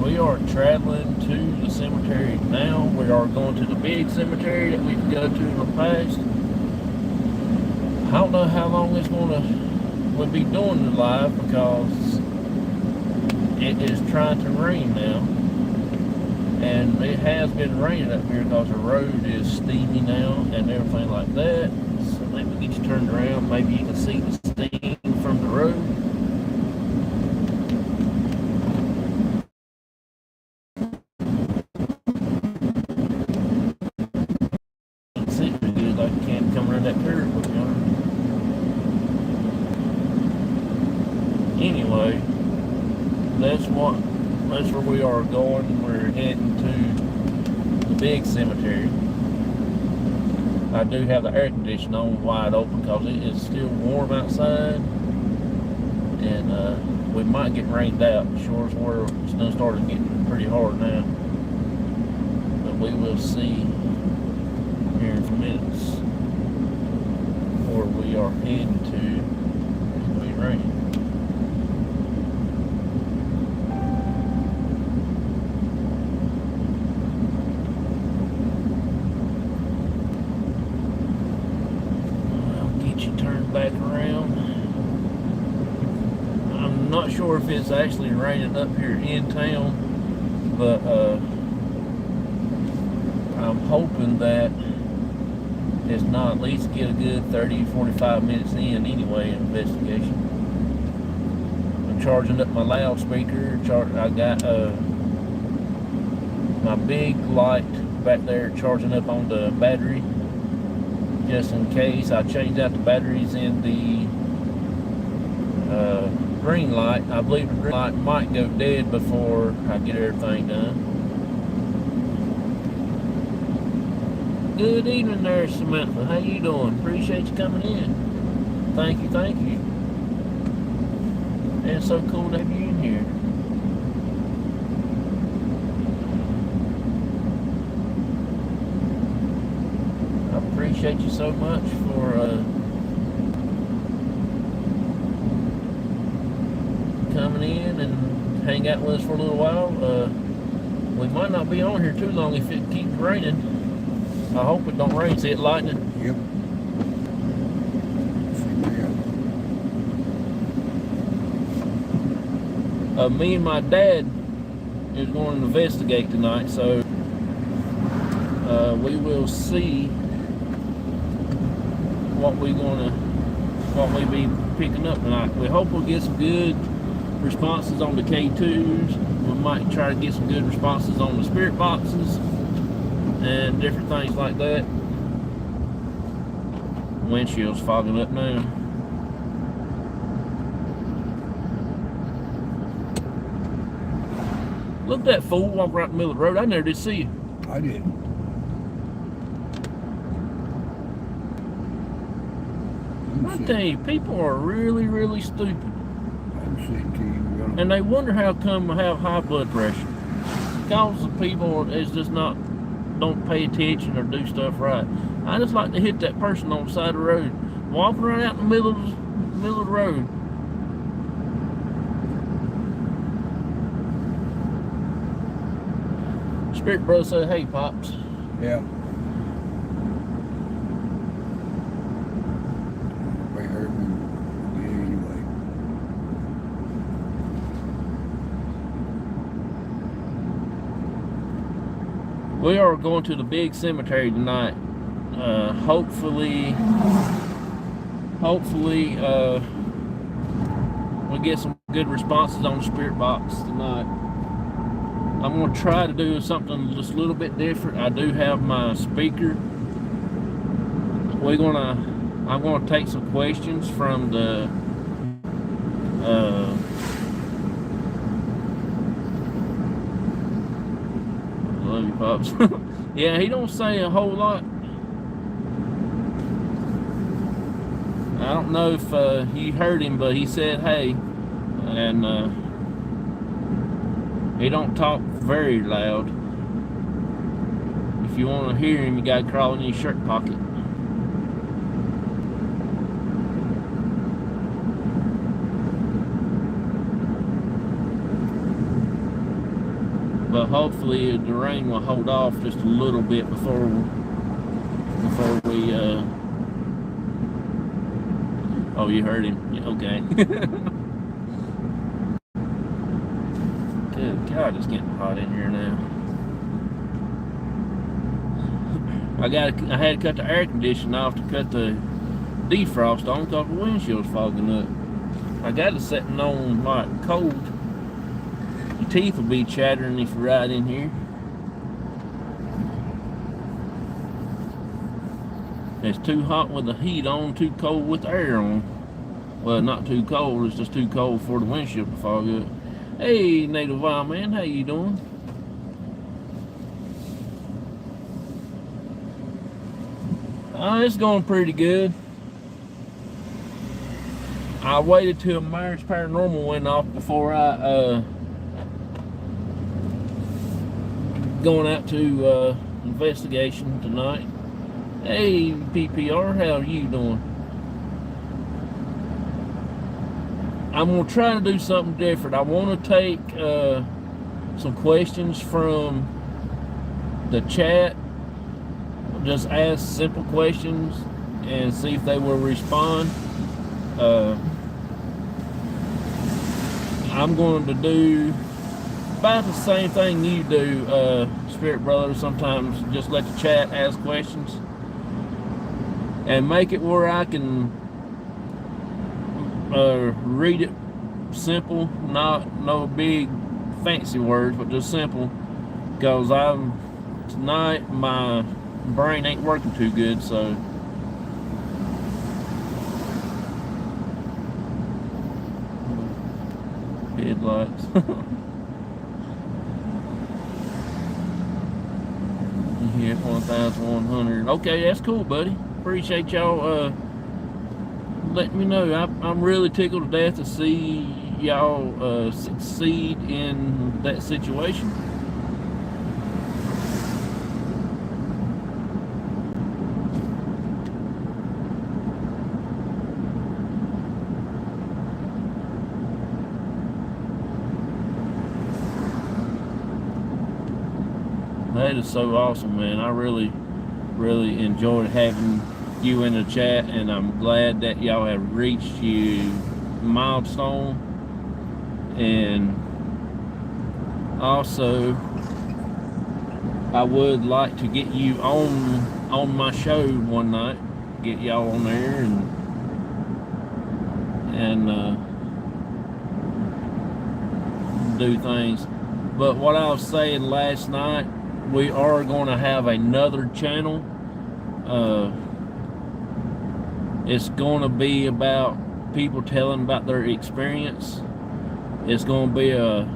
We are traveling to the cemetery now. We are going to the big cemetery that we could go to in the past. I don't know how long we'll be doing the live because it is trying to rain now. And it has been raining up here because the road is steamy now and everything like that. So let me get you turned around. Maybe you can see the steam from the road. See it pretty good, like you can come around that curve with me on it. Anyway, that's where we are going. We're heading to the big cemetery. I do have the air conditioning on wide open because it is still warm outside, and we might get rained out. Sure as where it's done started getting pretty hard now, but we will see here in a few minutes where we are heading to. It's going to be raining. Back around. I'm not sure if it's actually raining up here in town, but I'm hoping that it's not. At least get a good 30-45 minutes in anyway in investigation. I'm charging up my loudspeaker. I got my big light back there charging up on the battery, just in case. I changed out the batteries in the green light. I believe the green light might go dead before I get everything done. Good evening there, Samantha. How you doing? Appreciate you coming in. Thank you, thank you. And it's so cool to have you in here. Appreciate you so much for coming in and hang out with us for a little while. We might not be on here too long if it keeps raining. I hope it don't rain. See it lightning? Yep. Me and my dad is going to investigate tonight, so we will see what we be picking up tonight. We hope we'll get some good responses on the K2s. We might try to get some good responses on the spirit boxes and different things like that. Windshield's fogging up now. Look at that fool walking right in the middle of the road. I never did see you. I did. I tell you, people are really, really stupid. And they wonder how come I have high blood pressure. Because the people is just don't pay attention or do stuff right. I just like to hit that person on the side of the road, walking right out in the middle of the road. Spirit brother said, "Hey, pops." Yeah. They heard me anyway. We are going to the big cemetery tonight. Hopefully, we'll get some good responses on the spirit box tonight. I'm going to try to do something just a little bit different. I do have my speaker. I'm going to take some questions from the love you, pops. Yeah, he don't say a whole lot. I don't know if you heard him, but he said hey, and he don't talk very loud. If you want to hear him, you gotta crawl in your shirt pocket. but hopefully the rain will hold off just a little bit before we oh, you heard him. Yeah, okay. Good God, it's getting hot in here now. I had to cut the air conditioning off to cut the defrost on because the windshield's fogging up. I got it setting on like cold. Your teeth will be chattering if you're right in here. It's too hot with the heat on, too cold with the air on. Well, not too cold, it's just too cold for the windshield to fog up. Hey, Native Wild Man, how you doing? It's going pretty good. I waited till Myers Paranormal went off before I going out to investigation tonight. Hey, PPR, how are you doing? I'm gonna try to do something different. I want to take some questions from the chat. Just ask simple questions and see if they will respond. I'm going to do about the same thing you do, Spirit Brother. Sometimes just let the chat ask questions and make it where I can read it simple, not no big fancy words, but just simple. Because tonight my brain ain't working too good, so headlights. You hit 1,100. Okay, that's cool, buddy. Appreciate y'all letting me know. I'm really tickled to death to see y'all succeed in that situation. That is so awesome, man. I really enjoyed having you in the chat, and I'm glad that y'all have reached your milestone. And also, I would like to get you on my show one night, get y'all on there and do things. But what I was saying last night, we are going to have another channel. It's going to be about people telling about their experience. It's going to be a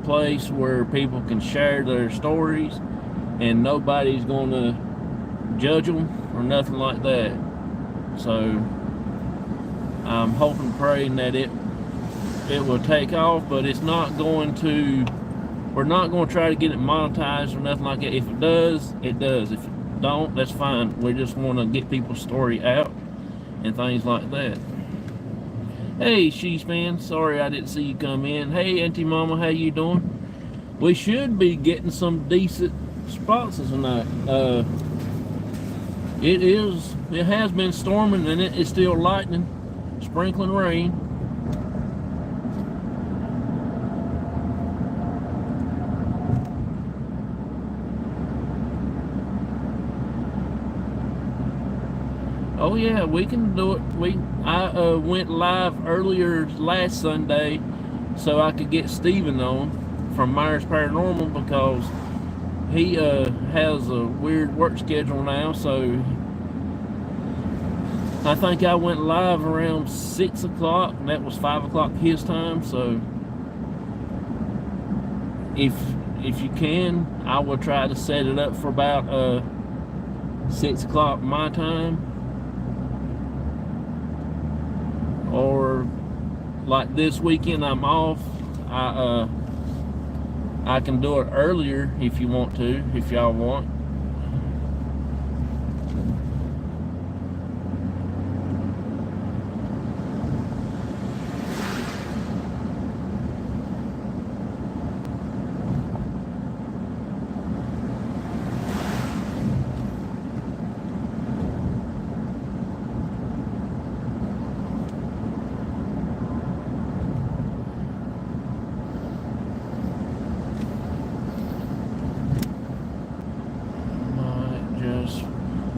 place where people can share their stories and nobody's going to judge them or nothing like that. So I'm hoping, praying that it will take off, but it's not going to. We're not going to try to get it monetized or nothing like that. If it does, it does. If it don't, that's fine. We just want to get people's story out and things like that. Hey, Sheesh Man, sorry I didn't see you come in. Hey, Auntie Mama, how you doing? We should be getting some decent sponsors tonight. It has been storming and it is still lightning, sprinkling rain. Oh yeah, we can do it. I went live earlier last Sunday so I could get Steven on from Myers Paranormal, because he has a weird work schedule now. So I think I went live around 6 o'clock, and that was 5 o'clock his time. So if you can, I will try to set it up for about 6 o'clock my time. Or like this weekend I'm off, I can do it earlier if you want to, if y'all want.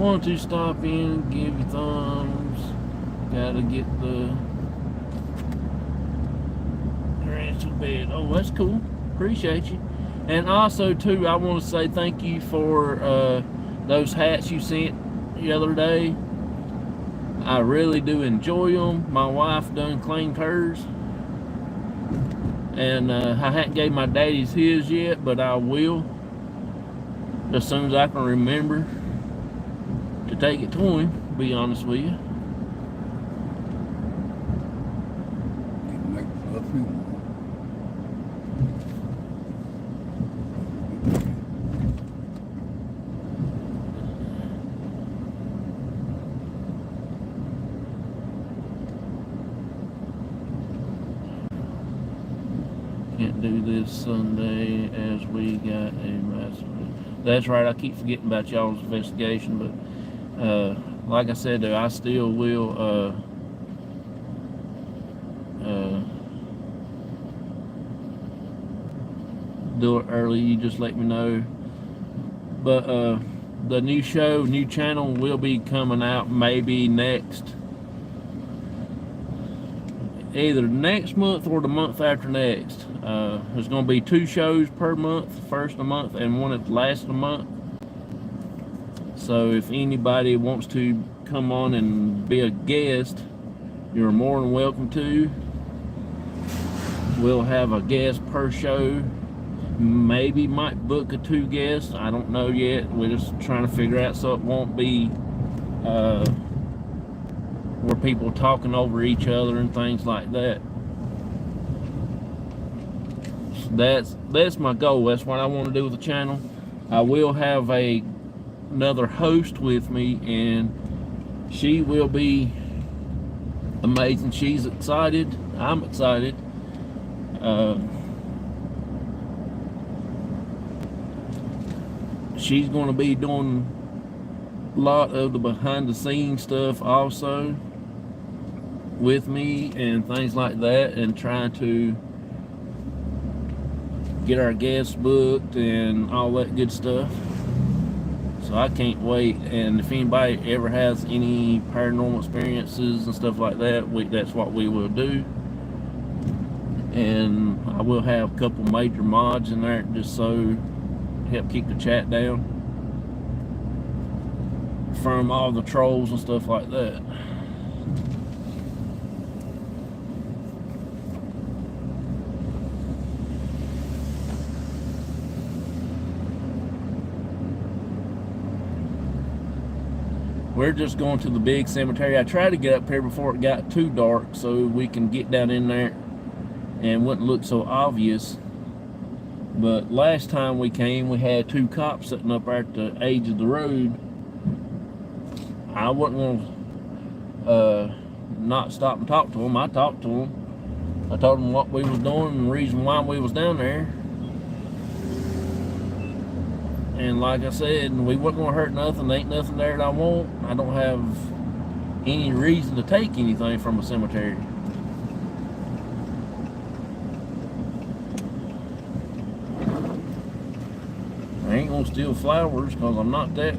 Want to stop in, give you thumbs. Gotta get the ranch to bed. Oh, that's cool. Appreciate you. And also, too, I want to say thank you for those hats you sent the other day. I really do enjoy them. My wife done claimed hers. And I hadn't gave my daddy's his yet, but I will. As soon as I can remember to take it to him, to be honest with you. Make love me. Can't do this Sunday as we got a massive. That's right, I keep forgetting about y'all's investigation, but like I said, I still will do it early. You just let me know. But the new show, new channel will be coming out maybe either next month or the month after next. There's going to be 2 shows per month, first of the month and one at the last of the month. So if anybody wants to come on and be a guest, you're more than welcome to. We'll have a guest per show. Maybe might book a 2 guests. I don't know yet. We're just trying to figure out so it won't be where people talking over each other and things like that. That's my goal. That's what I want to do with the channel. I will have another host with me, and she will be amazing. She's excited. I'm excited. She's going to be doing a lot of the behind the scenes stuff also with me and things like that, and trying to get our guests booked and all that good stuff. So I can't wait. And if anybody ever has any paranormal experiences and stuff like that, that's what we will do. And I will have a couple major mods in there just so help keep the chat down from all the trolls and stuff like that. We're just going to the big cemetery. I tried to get up here before it got too dark so we can get down in there and wouldn't look so obvious. But last time we came, we had 2 cops sitting up there at the edge of the road. I wouldn't want to not stop and talk to them. I talked to them. I told them what we was doing and the reason why we was down there. And like I said, we wasn't going to hurt nothing. There ain't nothing there that I want. I don't have any reason to take anything from a cemetery. I ain't going to steal flowers because I'm not that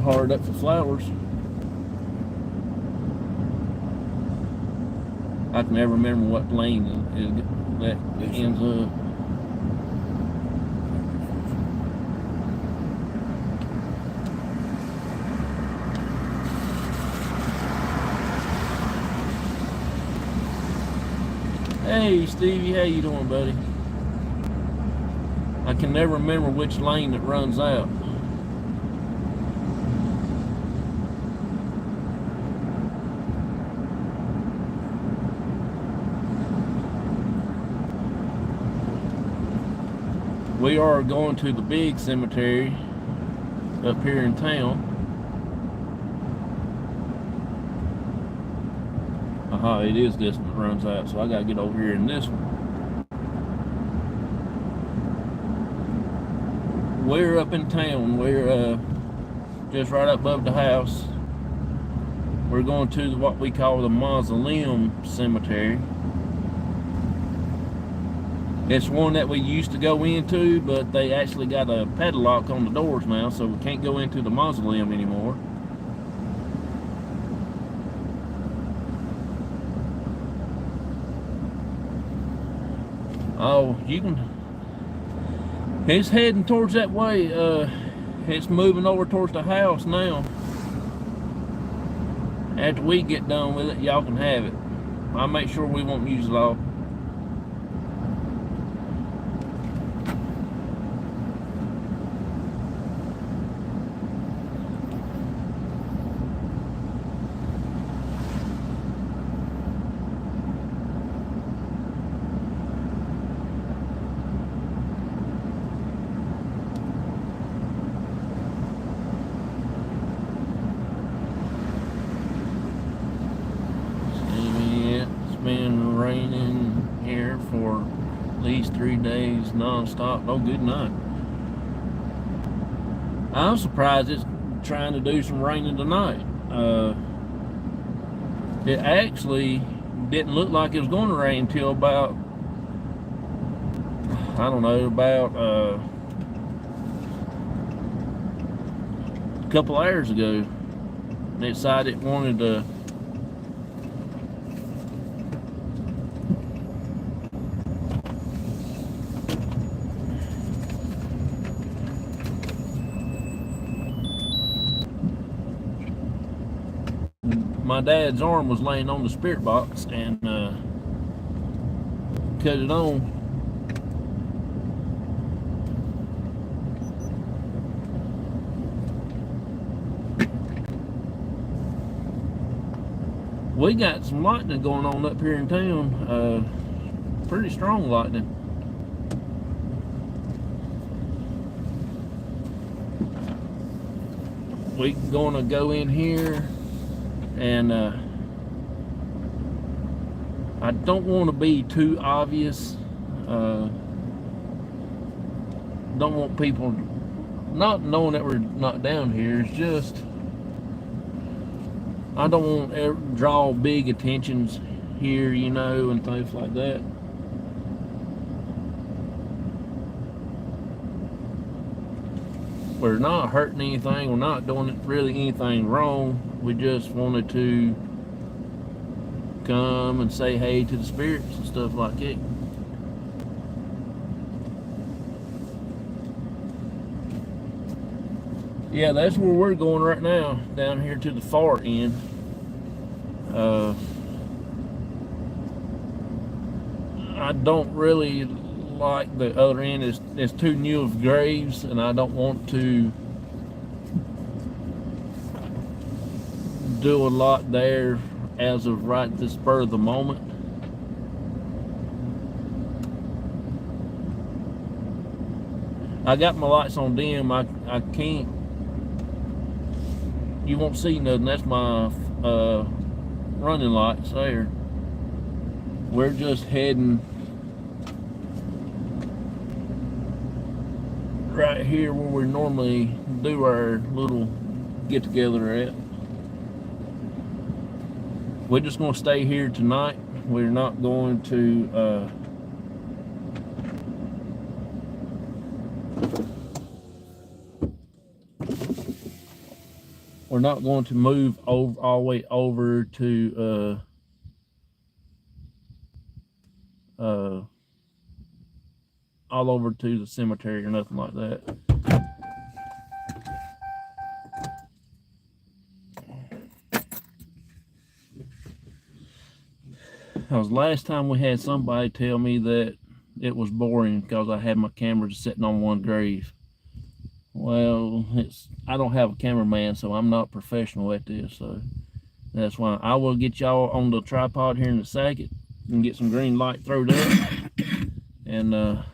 hard up for flowers. I can never remember what lane that ends up. Hey Stevie, how you doing, buddy? I can never remember which lane it runs out. We are going to the big cemetery up here in town. Aha, it is this one that runs out, so I gotta get over here in this one. We're up in town. We're just right up above the house. We're going to what we call the Mausoleum Cemetery. It's one that we used to go into, but they actually got a padlock on the doors now, so we can't go into the mausoleum anymore. Oh, you can. It's heading towards that way. It's moving over towards the house now. After we get done with it, y'all can have it. I'll make sure we won't use it all. It's been raining here for at least 3 days non-stop. Oh, good night. I'm surprised it's trying to do some raining tonight. It actually didn't look like it was going to rain until about, I don't know, about a couple hours ago. It decided it wanted to my dad's arm was laying on the spirit box and cut it on. We got some lightning going on up here in town. Pretty strong lightning. We're gonna go in here and I don't want to be too obvious. Don't want people not knowing that we're not down here. It's just I don't want to draw big attentions here, you know, and things like that. We're not hurting anything. We're not doing really anything wrong. We just wanted to come and say hey to the spirits and stuff like that. Yeah, that's where we're going right now, down here to the far end. I don't really like the other end. It's too new of graves, and I don't want to do a lot there as of right this spur of the moment. I got my lights on dim. I can't, you won't see nothing. That's my running lights there. We're just heading right here where we normally do our little get together at. We're just going to stay here tonight. We're not going to move over all the way over to all over to the cemetery or nothing like that. Because last time we had somebody tell me that it was boring because I had my camera sitting on one grave. Well, I don't have a cameraman, so I'm not professional at this, so that's why I will get y'all on the tripod here in a second and get some green light thrown up and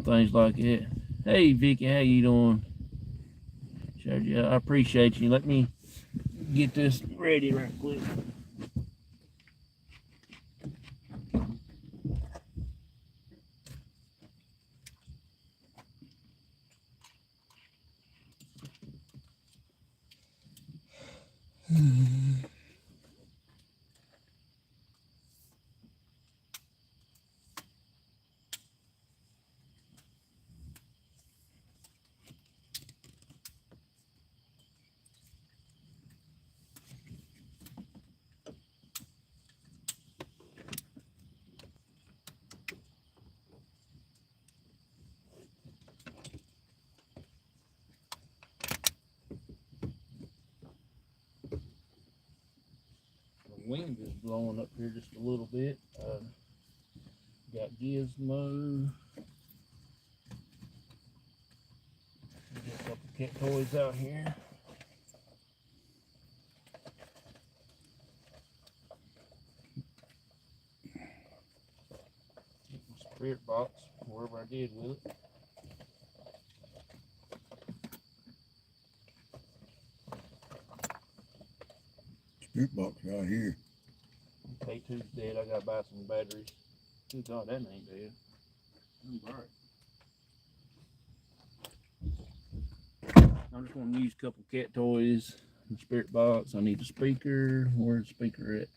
things like that. Hey Vicky, how you doing? I appreciate you. Let me get this ready right quick. wind is blowing up here just a little bit. Got Gizmo. Got a couple cat toys out here. Get my spirit box, wherever I did with it. Spirit box right here. K2's dead. I gotta buy some batteries. Good God, that ain't dead. I'm just gonna use a couple cat toys and spirit box. I need a speaker. Where's the speaker at?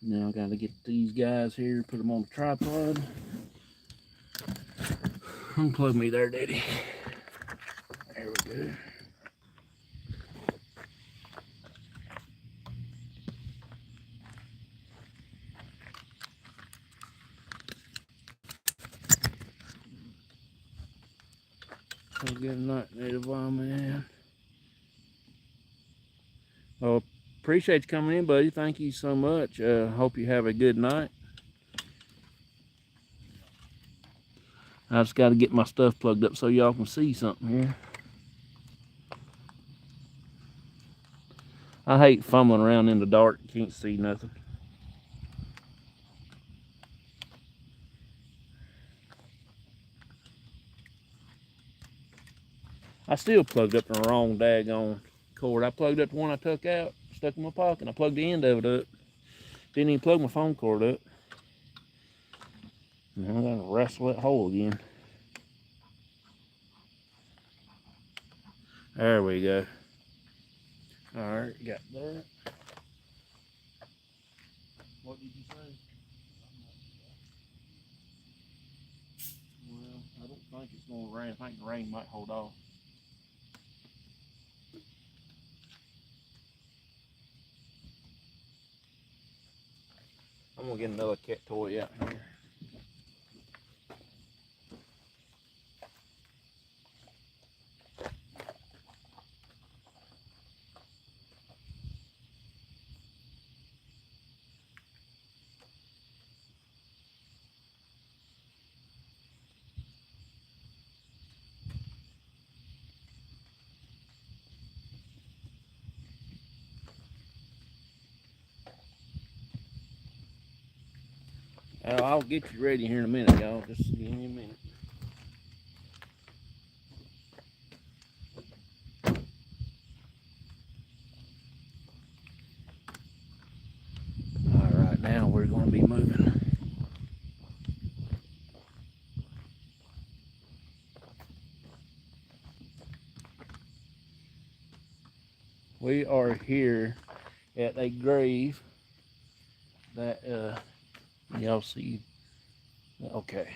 Now I gotta get these guys here, put them on the tripod. Unplug me there, Daddy. There we go. So good night, Native Wild Man. Well, appreciate you coming in, buddy. Thank you so much. Hope you have a good night. I just got to get my stuff plugged up so y'all can see something here. I hate fumbling around in the dark. Can't see nothing. I still plugged up the wrong daggone cord. I plugged up the one I took out, stuck in my pocket, and I plugged the end of it up. Didn't even plug my phone cord up. Now I gotta wrestle that hole again. There we go. Alright, got that. What did you say? Well, I don't think it's gonna rain. I think the rain might hold off. I'm gonna get another cat toy out here. I'll get you ready here in a minute, y'all. Just give me a minute. All right, now we're going to be moving. We are here at a grave that y'all see. Okay.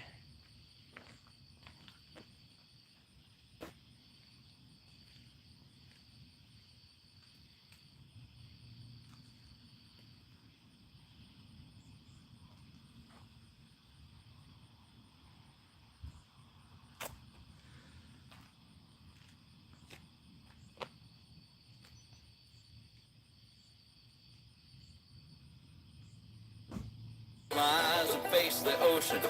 My eyes and face the ocean.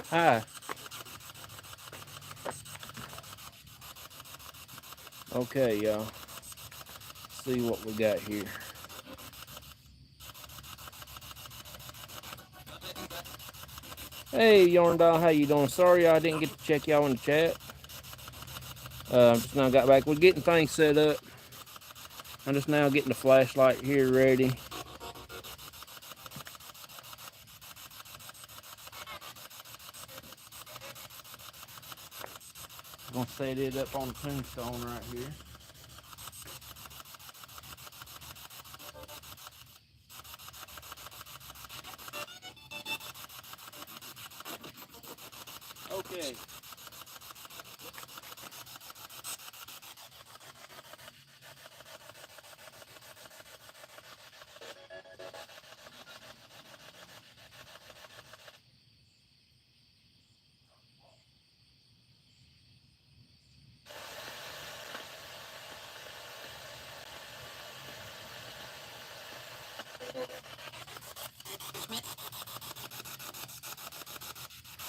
Hi. Okay, y'all. See what we got here. Hey, Yarn Doll, how you doing? Sorry I didn't get to check y'all in the chat. Just now got back. We're getting things set up. I'm just now getting the flashlight here ready. I'm gonna set it up on the tombstone right here. Okay.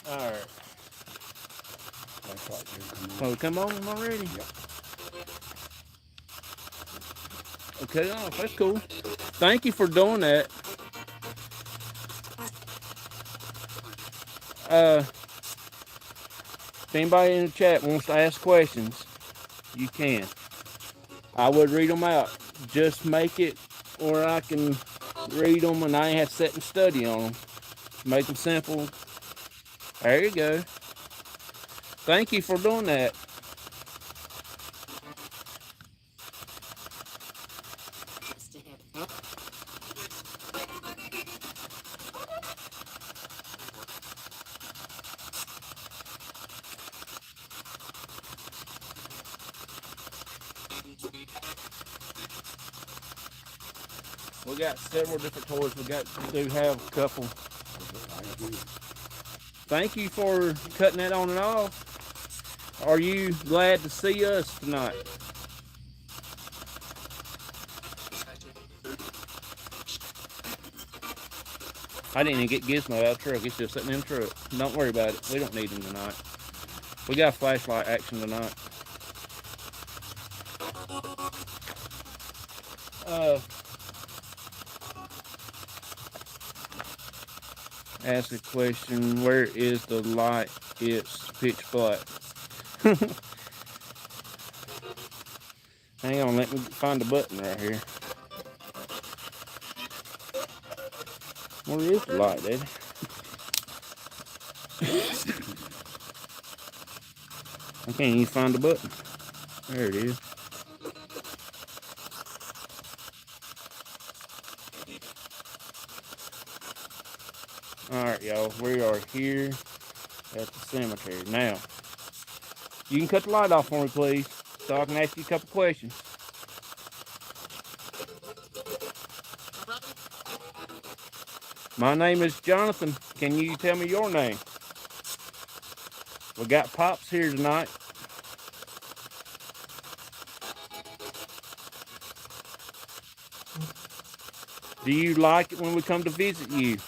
All right. Oh, come on already? Yep. Okay, oh, that's cool. Thank you for doing that. If anybody in the chat wants to ask questions, you can. I would read them out. Just make it where I can read them and I ain't have to sit and study on them. Make them simple. There you go. Thank you for doing that. We got several different toys. We do have a couple. Thank you for cutting that on and off. Are you glad to see us tonight? I didn't even get Gizmo out of the truck. It's just sitting in the truck. Don't worry about it. We don't need him tonight. We got flashlight action tonight. Ask a question. Where is the light? It's pitch black. Hang on, let me find the button right here. Where is the light, Daddy? I can't even find the button. There it is. Alright, y'all. We are here at the cemetery. Now, you can cut the light off for me, please, so I can ask you a couple questions. My name is Jonathan. Can you tell me your name? We got Pops here tonight. Do you like it when we come to visit you?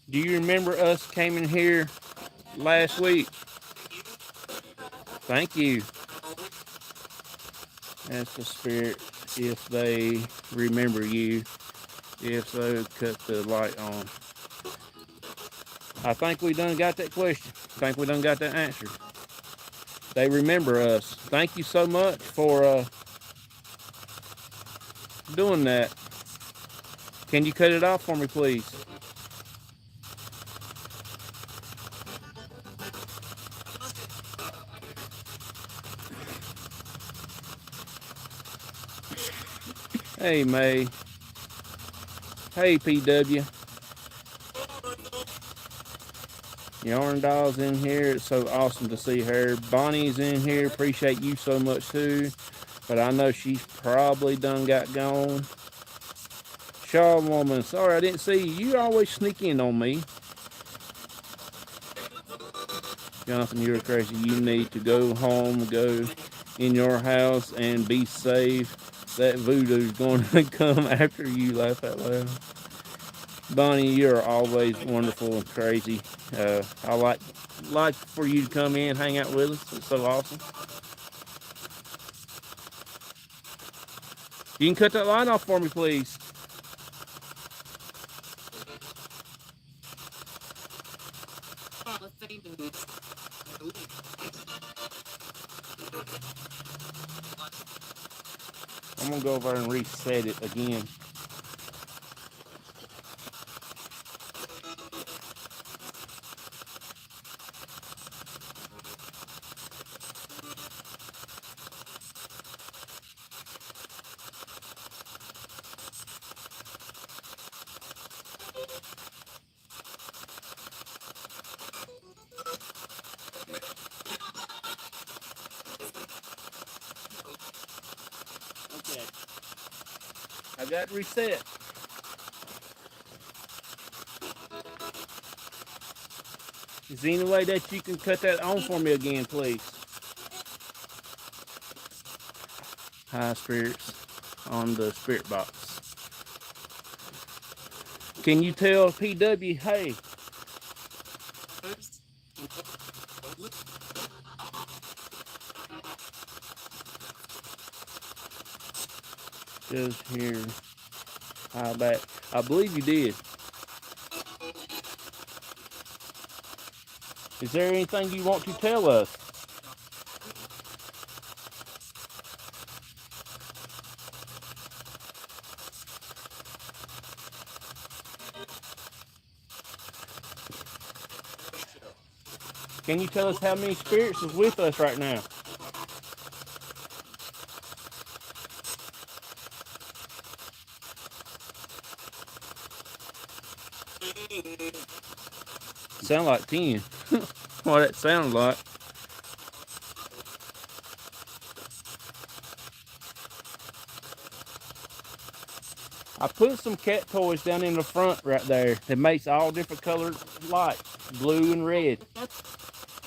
Do you remember us came in here last week? Thank you. That's the spirit. If they remember you, if so, cut the light on. I think we done got that question. I think we done got that answer. They remember us. Thank you so much for doing that. Can you cut it off for me, please? Hey, May. Hey, PW. Yarn Doll's in here. It's so awesome to see her. Bonnie's in here. Appreciate you so much, too. But I know she's probably done got gone. Shaw Woman. Sorry, I didn't see you. You always sneak in on me. Jonathan, you're crazy. You need to go home, go in your house, and be safe. that voodoo's going to come after you. Laugh out loud. Bonnie, you are always wonderful and crazy. I like for you to come in, hang out with us. It's so awesome. You can cut that light off for me, please. I'm gonna go over and reset it again. Okay. I got it reset. Is there any way that you can cut that on for me again, please? High spirits on the spirit box. Can you tell PW, hey? Just here. High back. I believe you did. Is there anything you want to tell us? Can you tell us how many spirits is with us right now? Sound like 10. What that sounds like. I put some cat toys down in the front right there that makes all different colored lights, blue and red.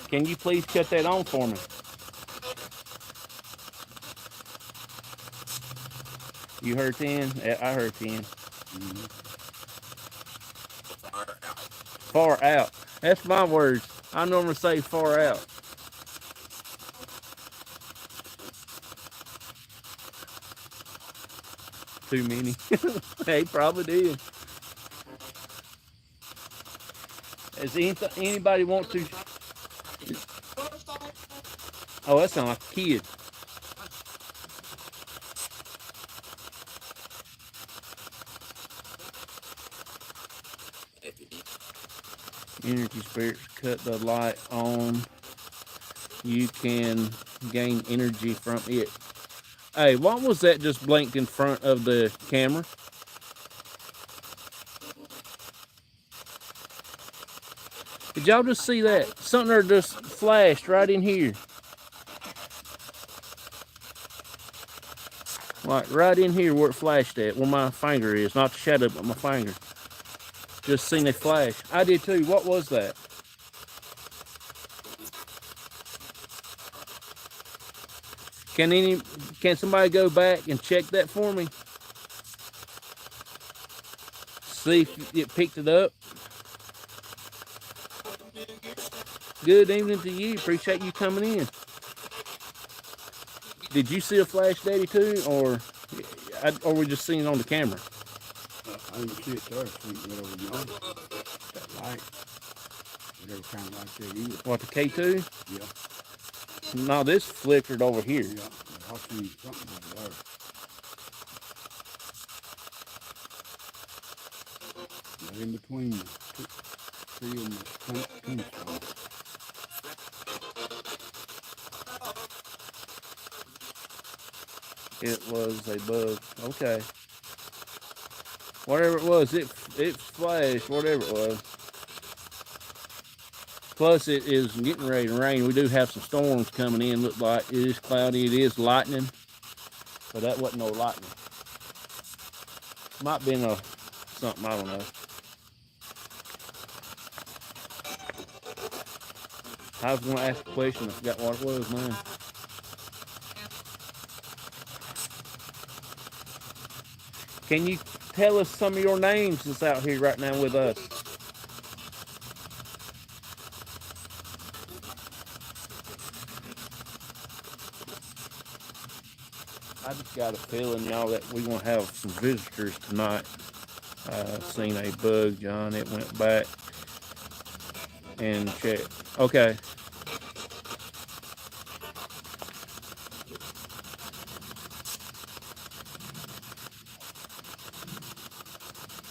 Can you please cut that on for me? You heard 10? I heard 10. Mm-hmm. Far out. That's my words. I normally say far out. Too many. They probably did. Does anybody want to? Oh, that sounds like a kid. Energy spirits cut the light on. You can gain energy from it. Hey, what was that just blinked in front of the camera? Did y'all just see that? Something there just flashed right in here. Like right in here where it flashed at, where my finger is. Not the shadow, but my finger. Just seen it flash. I did too. What was that? Can somebody go back and check that for me? See if it picked it up. Good evening to you. Appreciate you coming in. Did you see a flash, Daddy, too, or we just seen it on the camera? I didn't see it there. Whatever you know. That light. Whatever kind of light that is. What, the K2? Yeah. No, this flickered over here. Yeah. I see something over there. Right in between the tree and the tombstone. It was a bug. Okay. Whatever it was, it flashed, whatever it was. Plus, it is getting ready to rain. We do have some storms coming in. Look like it is cloudy. It is lightning. But that wasn't no lightning. Might be something, I don't know. I was going to ask a question. I forgot what it was now. Can you tell us some of your names that's out here right now with us? I just got a feeling, y'all, that we gonna have some visitors tonight. Seen a bug, John. It went back and checked. Okay.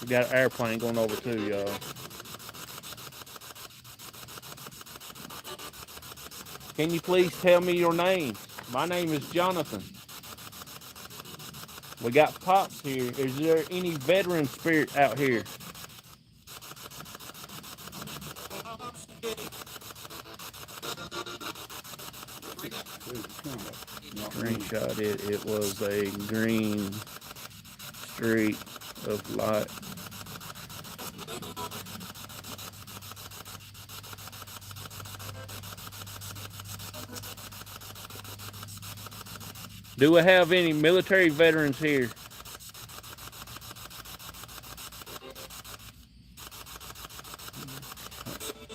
We got an airplane going over too, y'all. Can you please tell me your name? My name is Jonathan. We got Pops here. Is there any veteran spirit out here? Screenshot it. It was a green streak of light. Do we have any military veterans here?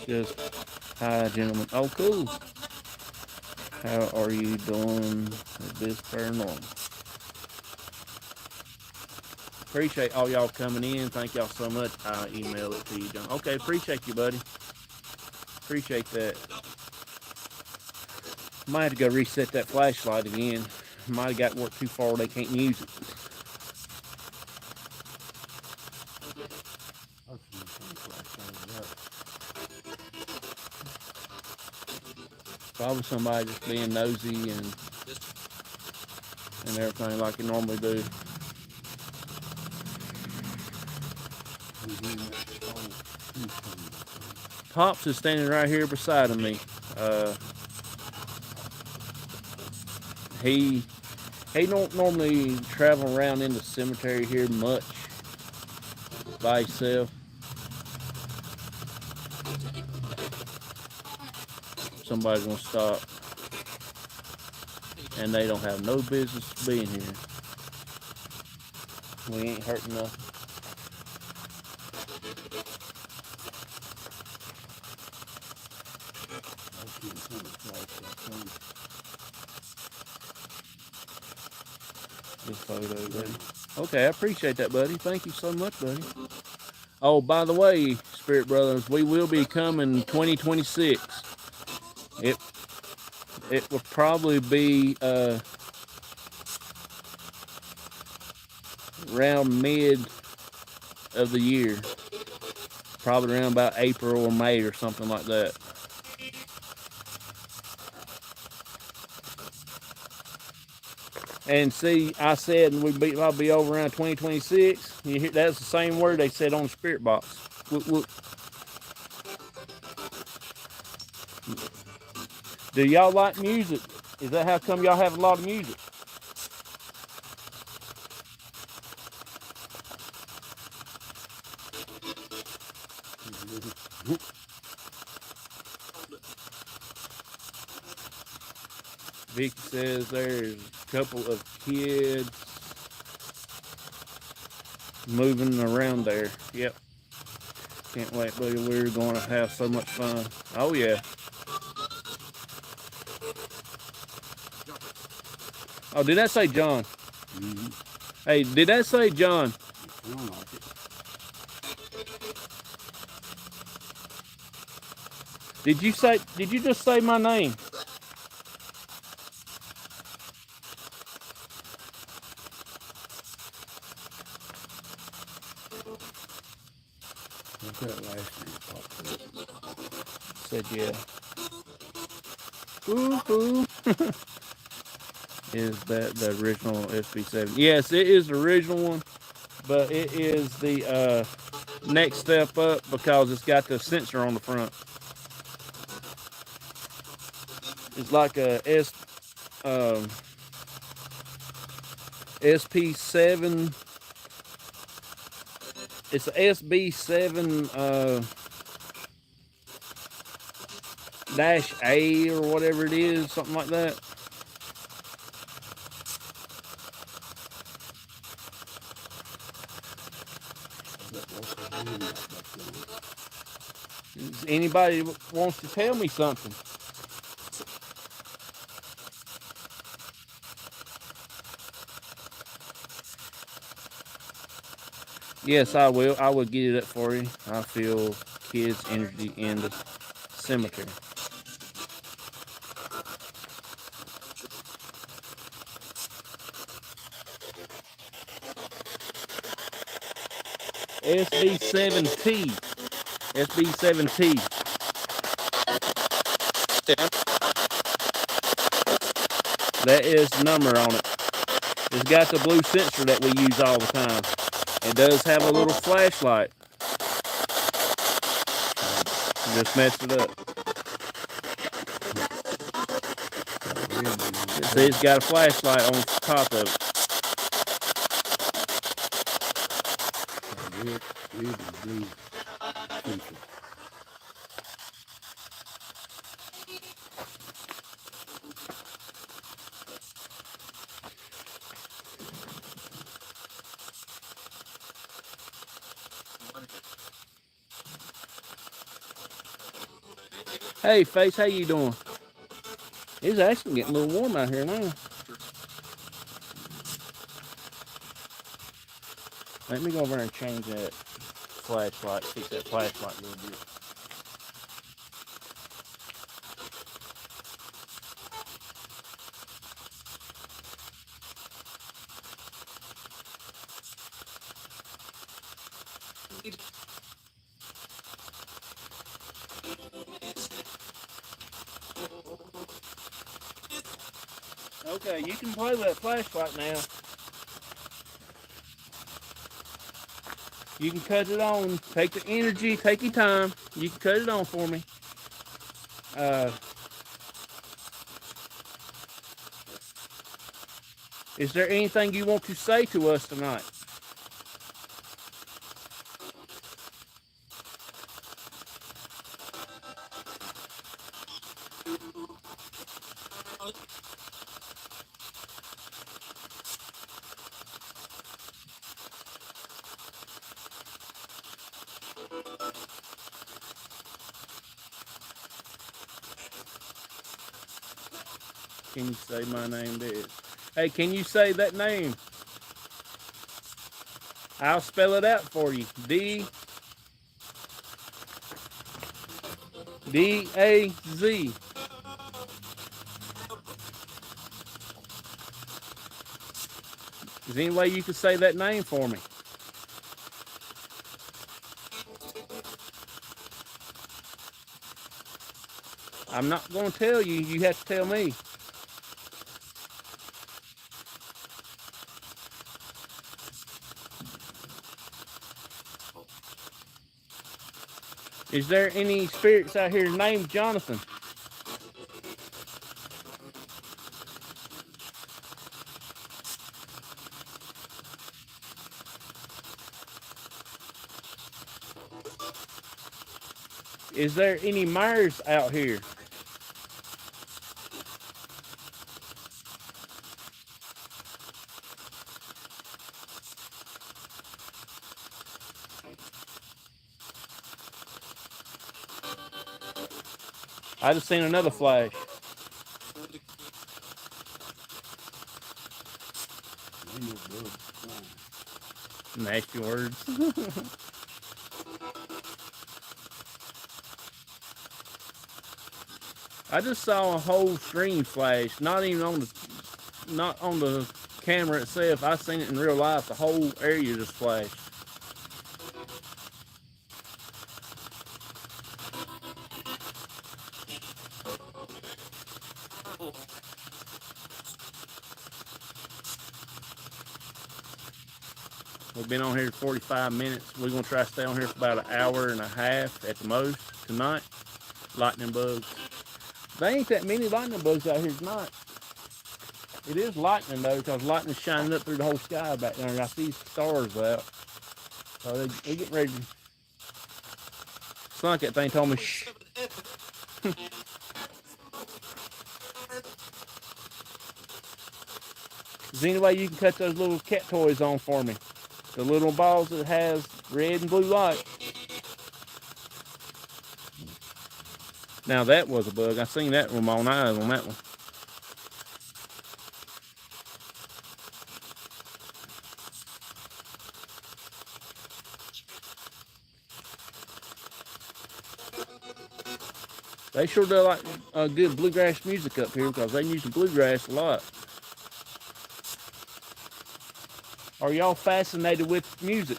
Just hi, gentlemen. Oh, cool. How are you doing with this paranormal? Appreciate all y'all coming in. Thank y'all so much. I'll email it to you, John. Okay, appreciate you, buddy. Appreciate that. Might have to go reset that flashlight again. Might have got work too far, they can't use it. Probably somebody just being nosy and everything like you normally do. Pops is standing right here beside of me. He don't normally travel around in the cemetery here much by himself. Somebody's gonna stop, and they don't have no business being here. We ain't hurting nothing. This photo, buddy. Okay, I appreciate that, buddy. Thank you so much, buddy. Oh, by the way, Spirit Brothers, we will be coming 2026. It will probably be around mid of the year, probably around about April or May or something like that. And see, I said I'll be over around 2026. You hear, that's the same word they said on the spirit box. Whoop, whoop. Do y'all like music? Is that how come y'all have a lot of music? Vicky says there's a couple of kids moving around there. Yep. Can't wait, buddy. We're going to have so much fun. Oh, yeah. Oh, did that say John? Mm-hmm. Hey, did that say John? I don't like it. Did you just say my name? What's that last name? Said yeah. Ooh. Is that the original SB7? Yes, it is the original one, but it is the next step up because it's got the sensor on the front. It's like a SP7. It's a SB7 -A or whatever it is, something like that. Anybody wants to tell me something? Yes, I will. I will get it up for you. I feel kids' energy in the cemetery. SB7T. SB7T. That is the number on it. It's got the blue sensor that we use all the time. It does have a little flashlight. Just messed it up. See, it's got a flashlight on top of it. Hey, Face, how you doing? It's actually getting a little warm out here now. Let me go over and change that flashlight, fix that flashlight a little bit. Okay, you can play with that flashlight now. You can cut it on. Take the energy, take your time. You can cut it on for me. Is there anything you want to say to us tonight? Can you say my name, Dad? Hey, can you say that name? I'll spell it out for you. D-A-Z. Is there any way you can say that name for me? I'm not going to tell you. You have to tell me. Is there any spirits out here named Jonathan? Is there any Myers out here? I just seen another flash. Nasty words. I just saw a whole screen flash, not on the camera itself. I seen it in real life. The whole area just flashed. We've been on here 45 minutes. We're going to try to stay on here for about an hour and a half at the most tonight. Lightning bugs. There ain't that many lightning bugs out here tonight. It is lightning though, because lightning's shining up through the whole sky back there, and I see stars out. So they getting ready to... It's like that thing told me, shh. Is there any way you can cut those little cat toys on for me? The little balls that has red and blue light. Now that was a bug. I seen that with my own eyes on that one. They sure do like good bluegrass music up here because they use the bluegrass a lot. Are y'all fascinated with music?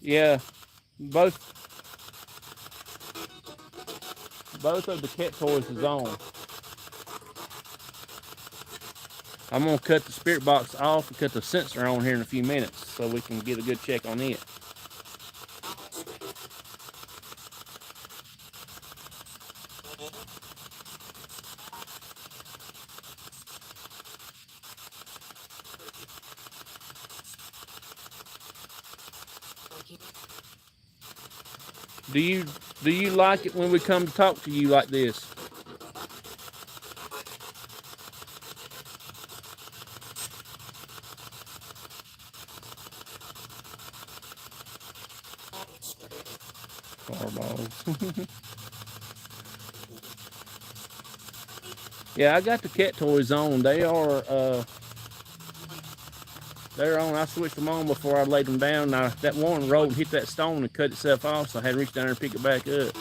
Yeah, both of the cat toys is on. I'm gonna cut the spirit box off and cut the sensor on here in a few minutes so we can get a good check on it. Do you like it when we come to talk to you like this? Fireballs. Yeah, I got the cat toys on. They're on. I switched them on before I laid them down. Now that one rolled and hit that stone and cut itself off, so I had to reach down there and pick it back up.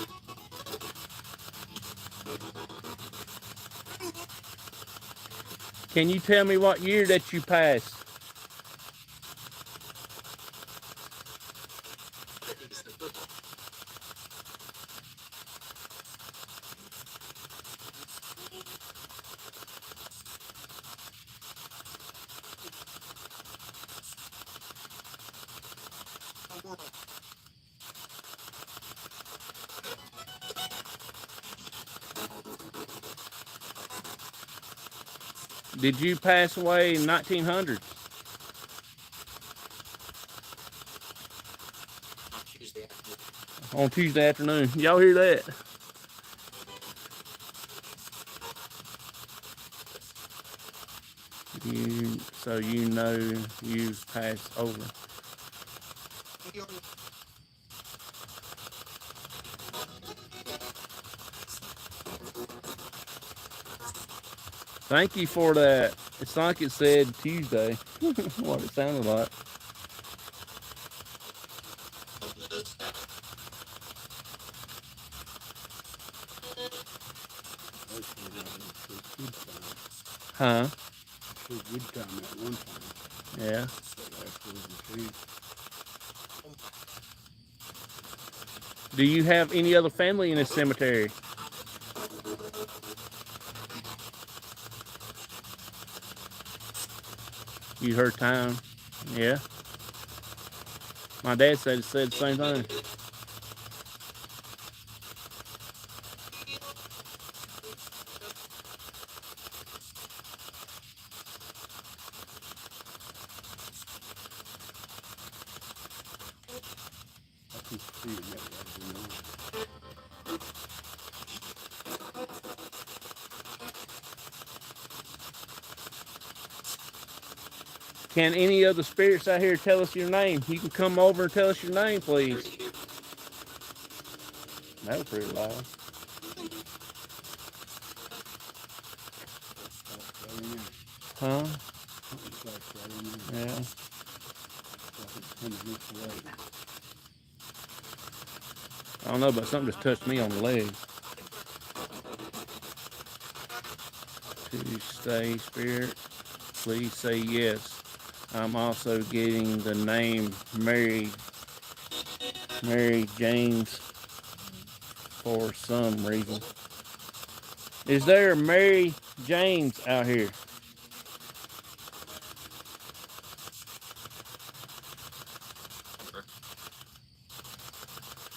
Can you tell me what year that you passed? Did you pass away in 1900? On Tuesday afternoon. Y'all hear that? So you know you've passed over. Thank you for that. It's like it said Tuesday. What it sounded like. Huh? Good time at one time. Yeah. Do you have any other family in this cemetery? You heard time? Yeah. My dad said the same thing. I can see it that. Can any of the spirits out here tell us your name? You can come over and tell us your name, please. That was pretty loud. Huh? Yeah. I don't know, but something just touched me on the leg. To stay, spirit, please say yes. I'm also getting the name Mary James for some reason. Is there a Mary James out here?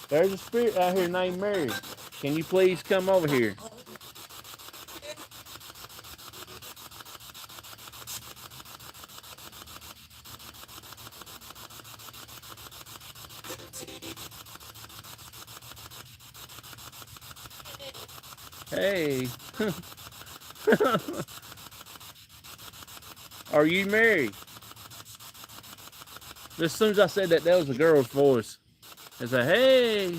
There's a spirit out here named Mary. Can you please come over here? Hey. Are you married? As soon as I said that, that was a girl's voice. It's like, hey.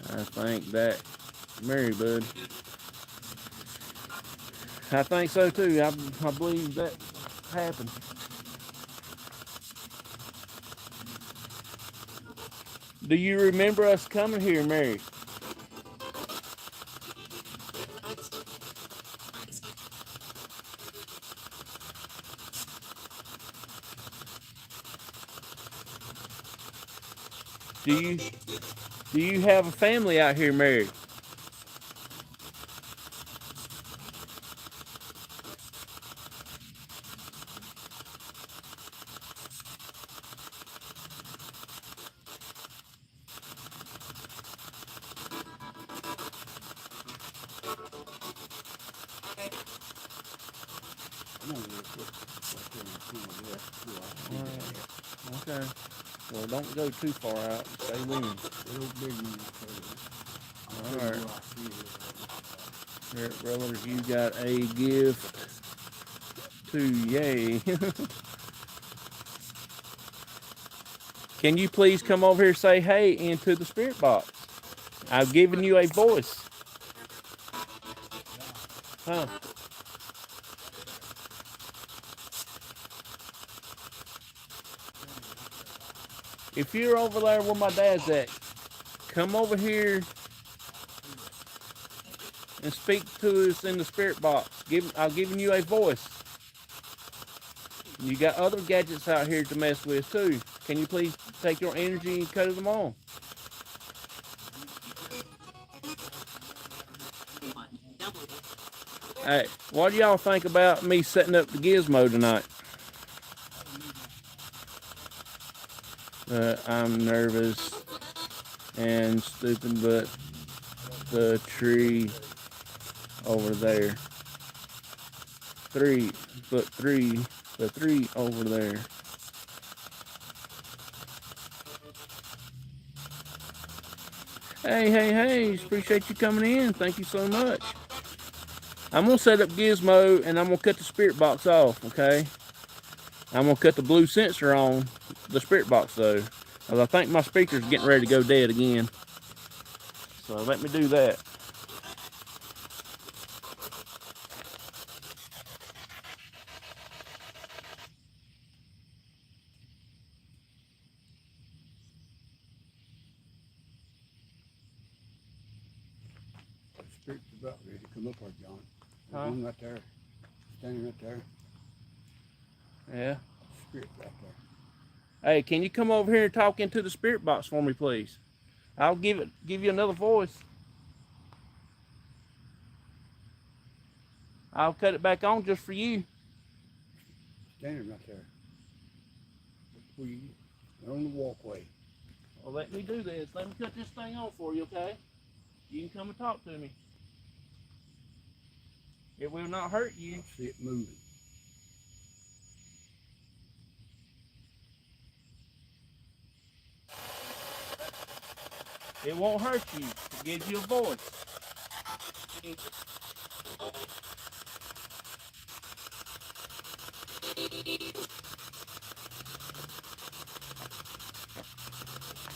I think that, Mary, bud. I think so too. I believe that happened. Do you remember us coming here, Mary? Do you do you have a family out here, Mary? I'm gonna look right there and see what else too. I see that. Okay. Well, don't go too far out. Stay in. Little big one, I'll tell you All right. what I see here. Here, brothers, you got a gift to yay. Can you please come over here and say hey into the spirit box? I've given you a voice. Huh? If you're over there where my dad's at, come over here and speak to us in the spirit box. I've given you a voice. You got other gadgets out here to mess with too. Can you please take your energy and cut them on? Hey, what do y'all think about me setting up the gizmo tonight? I'm nervous and stupid, but the tree over there. The tree over there. Hey, appreciate you coming in. Thank you so much. I'm gonna set up Gizmo and I'm gonna cut the spirit box off, okay? I'm gonna cut the blue sensor on the spirit box though, because I think my speaker's getting ready to go dead again. So let me do that. The spirit's about ready to come up there, John. There's Huh? one right there, standing right there. Yeah. Spirit right there. Hey, can you come over here and talk into the spirit box for me, please? I'll give you another voice. I'll cut it back on just for you. Standing right there. We on the walkway. Well, let me do this. Let me cut this thing on for you, okay? You can come and talk to me. It will not hurt you. I see it moving. It won't hurt you. It gives you a voice.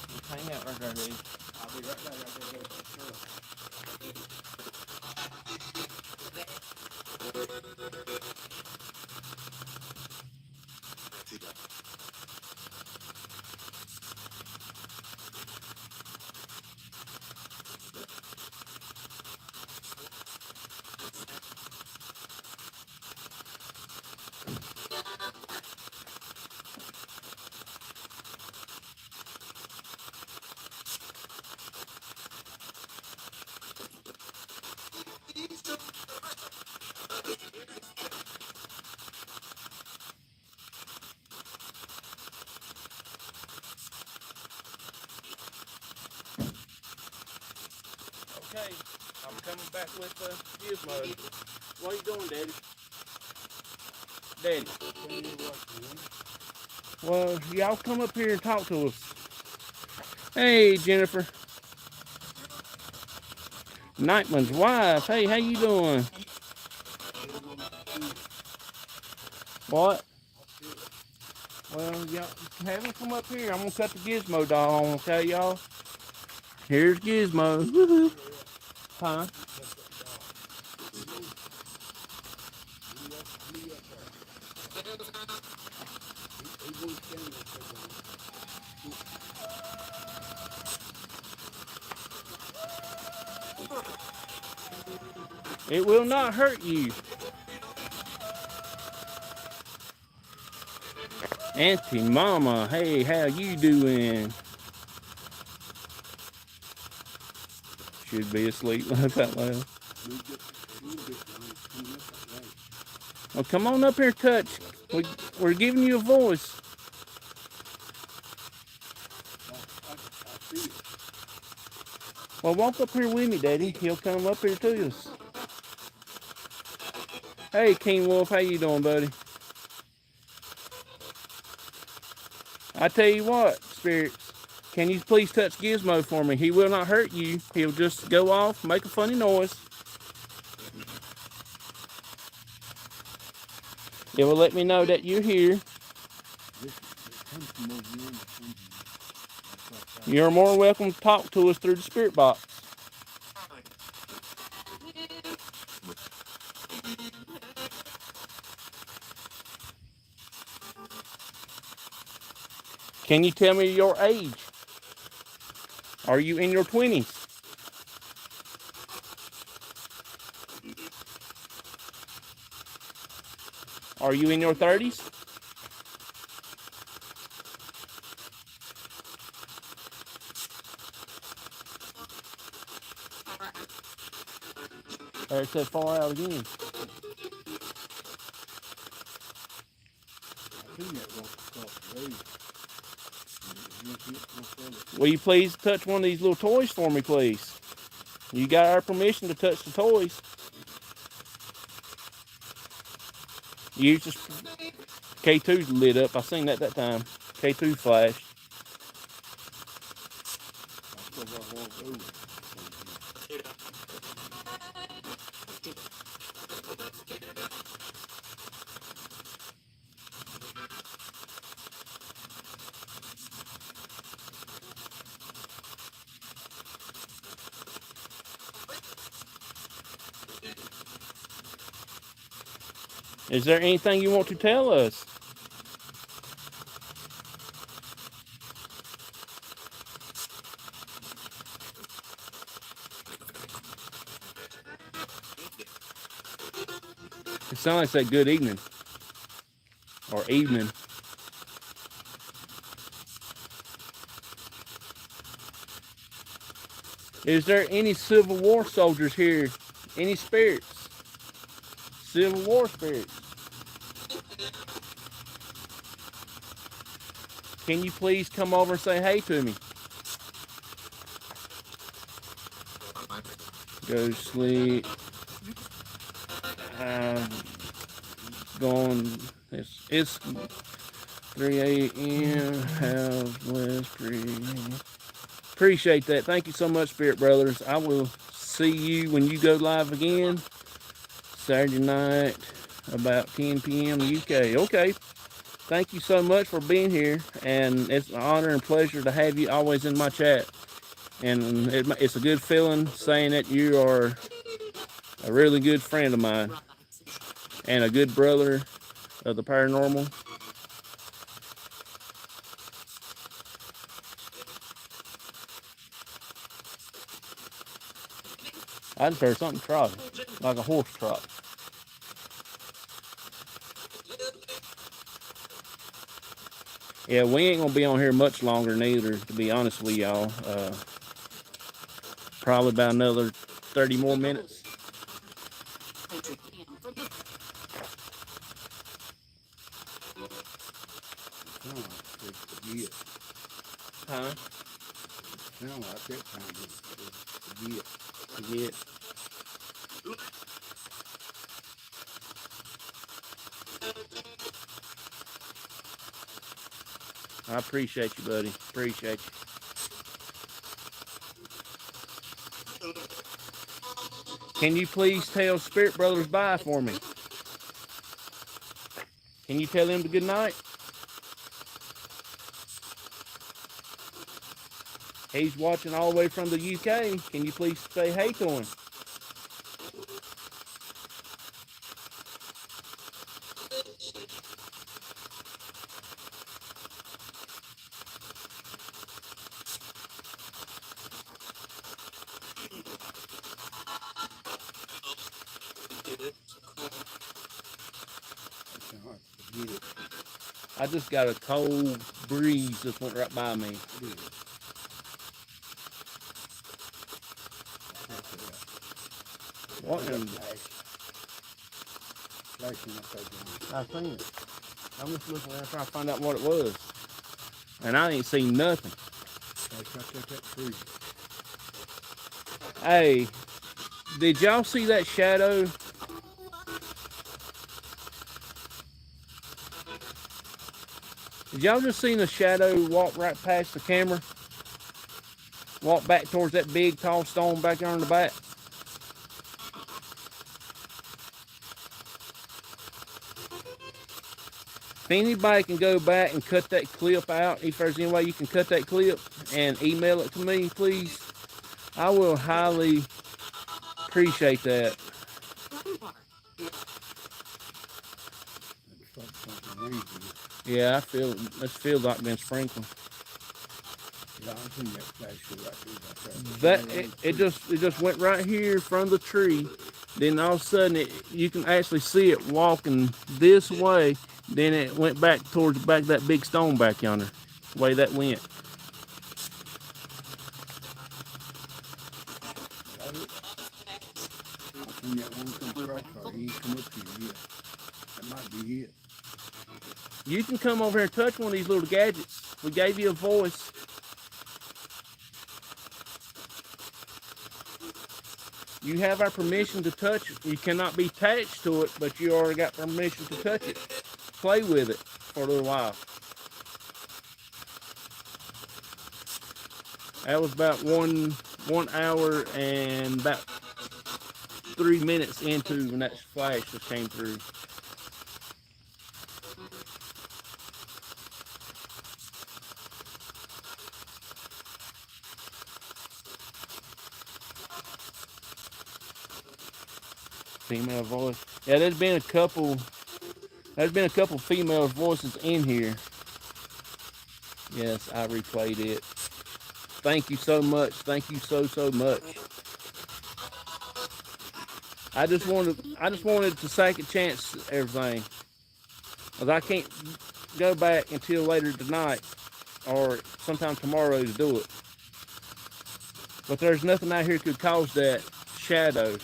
Just hang out right there, dude. I'll be right there. I gotta go. coming back with Gizmo. What are you doing, Daddy? Daddy. Well, y'all come up here and talk to us. Hey, Jennifer. Nightman's wife. Hey, how you doing? What? Well, y'all have him come up here. I'm gonna cut the Gizmo doll on, okay, y'all? Here's Gizmo. Woohoo. Huh? It will not hurt you. Auntie Mama, hey, how you doing? Should be asleep. Laugh out loud. Well, come on up here, touch. We're giving you a voice. Well, walk up here with me, Daddy. He'll come up here to us. Hey, King Wolf, how you doing, buddy? I tell you what, spirits, can you please touch Gizmo for me? He will not hurt you. He'll just go off, make a funny noise. It will let me know that you're here. You're more welcome to talk to us through the spirit box. Can you tell me your age? Are you in your 20s? Are you in your 30s? Or it said far out again. Will you please touch one of these little toys for me, please? You got our permission to touch the toys. You just K2 lit up. I seen that time. K2 flashed. Is there anything you want to tell us? It sounds like that good evening. Or evening. Is there any Civil War soldiers here? Any spirits? Civil War spirits? Can you please come over and say hey to me? Go to sleep. It's 3 a.m. Have less appreciate that. Thank you so much, Spirit Brothers. I will see you when you go live again Saturday night about 10 p.m. UK. Okay. Thank you so much for being here, and it's an honor and pleasure to have you always in my chat. And it's a good feeling saying that you are a really good friend of mine and a good brother of the paranormal. I just heard something trotting, like a horse trot. Yeah, we ain't gonna be on here much longer neither, to be honest with y'all. Probably about another 30 more minutes. Huh? Sound like that time is forget. Forget. I appreciate you, buddy. Appreciate you. Can you please tell Spirit Brothers bye for me? Can you tell them good night? He's watching all the way from the UK. Can you please say hey to him? That's hard to forget it. I just got a cold breeze just went right by me. It is. That's it. What in Flashing up there down. I seen it. I'm just looking around trying to find out what it was. And I ain't seen nothing. Flash right there at that tree. Hey, did y'all see that shadow? Did y'all just see the shadow walk right past the camera? Walk back towards that big tall stone back there on the back? If anybody can go back and cut that clip out, if there's any way you can cut that clip and email it to me, please, I will highly appreciate that. Something raining. Yeah, I feel this feels like been sprinkling. Yeah, I seen that flash right there. It just went right here from the tree. Then all of a sudden you can actually see it walking this way. Then it went back towards the back of that big stone back yonder. The way that went. I seen that one come across or he ain't come up here yet. That might be it. You can come over here and touch one of these little gadgets. We gave you a voice. You have our permission to touch it. You cannot be attached to it, but you already got permission to touch it. Play with it for a little while. That was about one hour and about 3 minutes into when that flash just came through. Female voice. Yeah, there's been a couple female voices in here. Yes, I replayed it. Thank you so much. Thank you so much. I just wanted to second chance everything. Cause I can't go back until later tonight or sometime tomorrow to do it. But there's nothing out here could cause that shadow.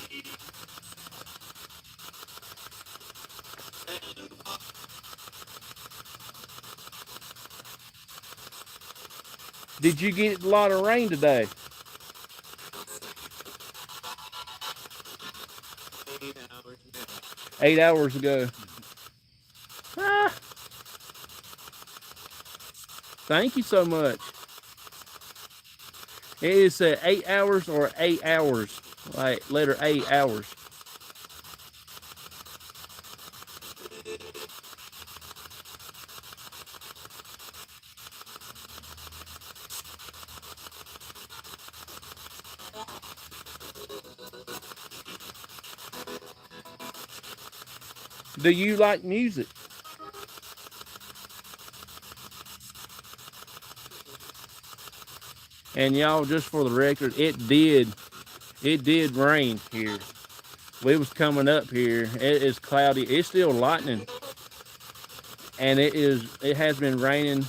Did you get a lot of rain today? 8 hours ago. Ah. Thank you so much. It is 8 hours or 8 hours. Like letter 8 hours. Do you like music? And y'all, just for the record, it did rain here. We was coming up here. It is cloudy. It's still lightning. And it has been raining.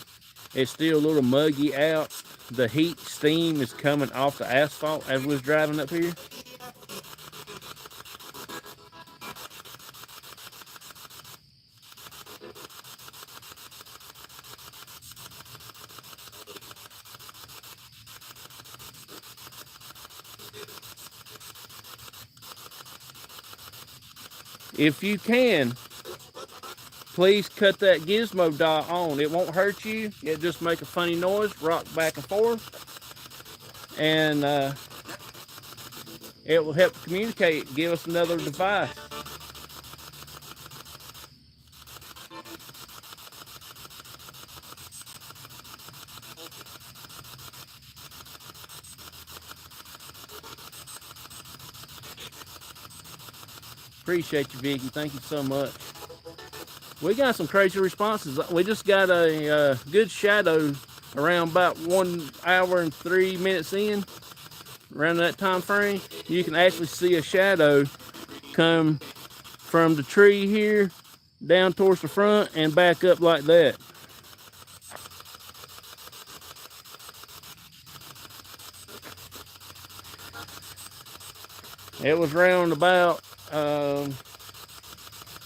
It's still a little muggy out. The heat steam is coming off the asphalt as we was driving up here. if you can, please cut that gizmo dot on. It won't hurt you. It just make a funny noise, rock back and forth, and it will help communicate, give us another device. Appreciate you, Vicky. Thank you so much. We got some crazy responses. We just got a good shadow around about 1 hour and 3 minutes in. Around that time frame, you can actually see a shadow come from the tree here down towards the front and back up like that. It was around about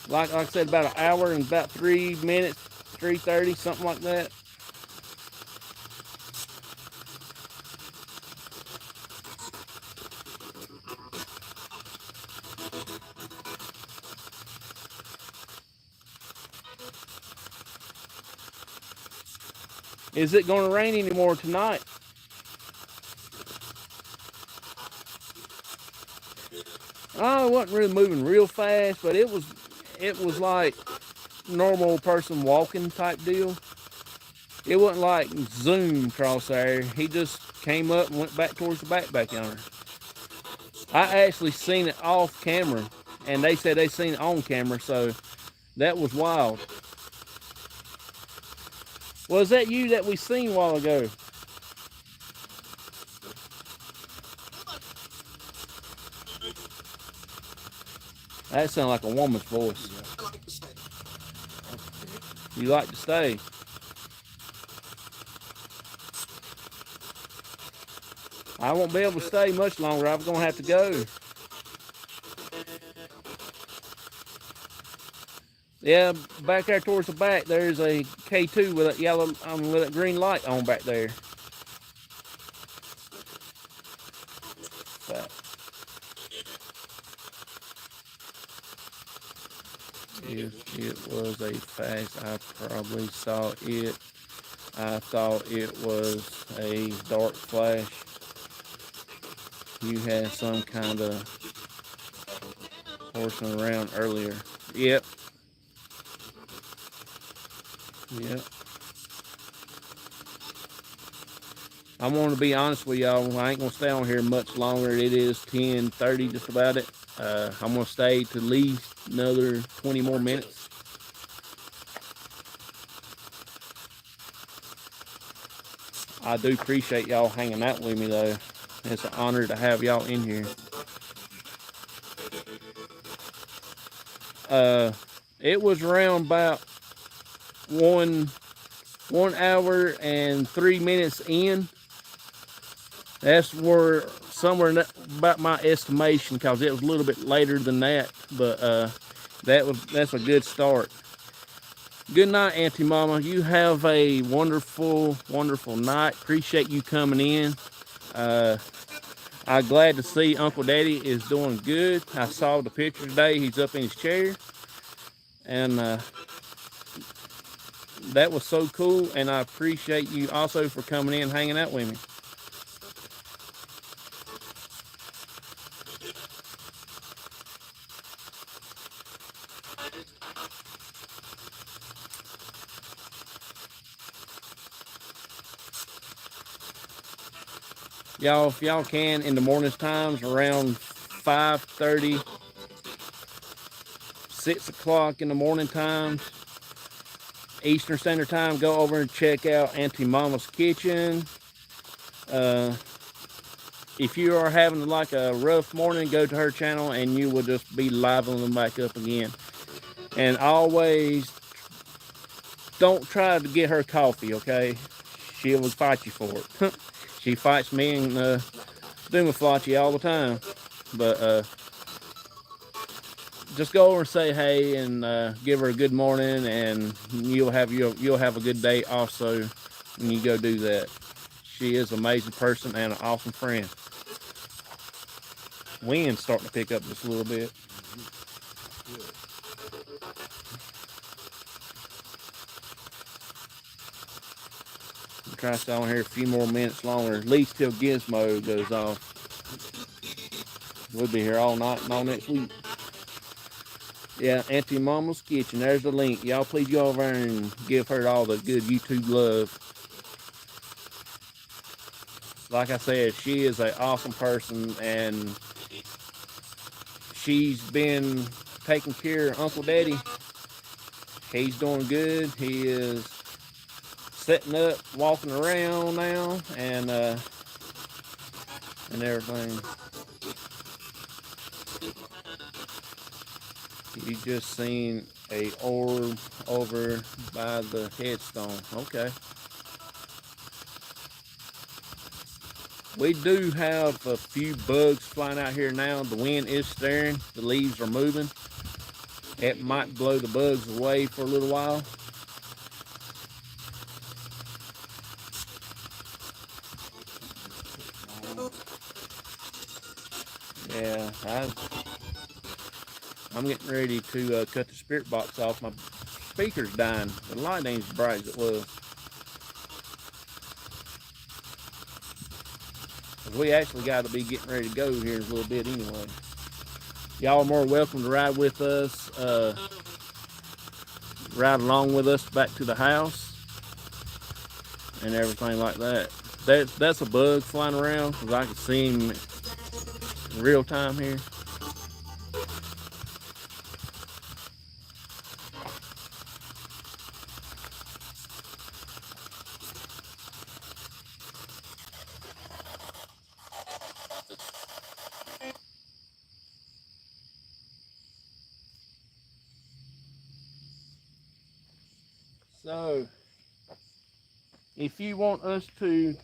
like I said, about an hour and about 3 minutes, 3:30, something like that. Is it going to rain anymore tonight? Oh, it wasn't really moving real fast, but it was like normal person walking type deal. It wasn't like zoom across there. He just came up and went back towards the back yonder. I actually seen it off camera, and they said they seen it on camera, so that was wild. Was that you that we seen a while ago? That sounded like a woman's voice. You like to stay. I won't be able to stay much longer. I'm going to have to go. Yeah, back there towards the back, there's a K2 with that yellow, with that green light on back there. But if it was a fax, I probably saw it. I thought it was a dark flash. You had some kind of horsing around earlier. Yep. Yep. I'm going to be honest with y'all. I ain't going to stay on here much longer. It is 10:30, just about it. I'm going to stay to at least another 20 more minutes. I do appreciate y'all hanging out with me, though. It's an honor to have y'all in here. It was around about 1 hour and 3 minutes in. That's where somewhere about my estimation, because it was a little bit later than that, but that's a good start. Good night, Auntie Mama. You have a wonderful, wonderful night. Appreciate you coming in. I'm glad to see Uncle Daddy is doing good. I saw the picture today. He's up in his chair, and that was so cool. And I appreciate you also for coming in and hanging out with me. Y'all, if y'all can, in the morning times, around 5:30, 6 o'clock in the morning times, Eastern Standard Time, go over and check out Auntie Mama's Kitchen. If you are having like a rough morning, go to her channel and you will just be liveling back up again. And always don't try to get her coffee, okay? She will fight you for it. She fights me and Doomaflachi all the time. But just go over and say hey and give her a good morning, and you'll have a good day also when you go do that. She is an amazing person and an awesome friend. Wind's starting to pick up just a little bit. try to stay on here a few more minutes longer, at least till Gizmo goes off. We'll be here all night and all next week. Yeah, Auntie Mama's Kitchen. There's the link. Y'all please go over there and give her all the good YouTube love. Like I said, she is an awesome person, and she's been taking care of Uncle Daddy. He's doing good. He is setting up, walking around now, and everything. You just seen a orb over by the headstone. Okay. We do have a few bugs flying out here now. The wind is stirring. The leaves are moving. It might blow the bugs away for a little while. Yeah, I'm getting ready to cut the spirit box off. My speaker's dying. The light ain't as bright as it was. We actually got to be getting ready to go here in a little bit anyway. Y'all are more welcome to ride with us, ride along with us back to the house and everything like that. That's a bug flying around because I can see him in real time here. So, if you want us to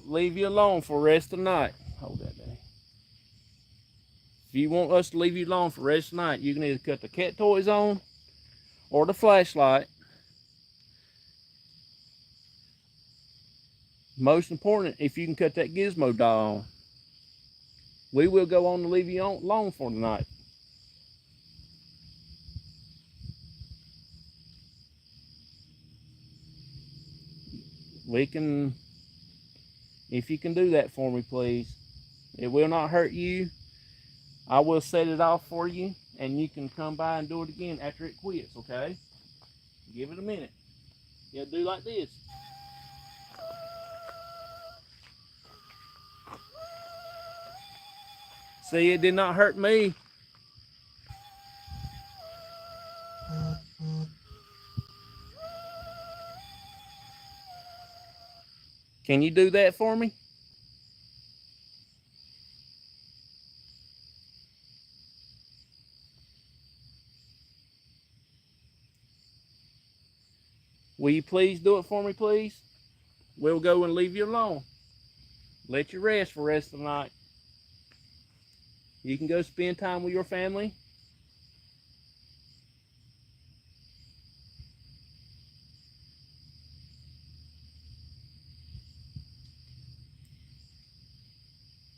leave you alone for the rest of the night, hold that there. If you want us to leave you alone for the rest of the night, you can either cut the cat toys on or the flashlight. Most important, if you can cut that Gizmo doll on, we will go on to leave you alone for the night. We can, if you can do that for me, please. It will not hurt you. I will set it off for you, and you can come by and do it again after it quits, okay? Give it a minute. You do like this. See, it did not hurt me. Can you do that for me? Will you please do it for me, please? We'll go and leave you alone. Let you rest for the rest of the night. You can go spend time with your family.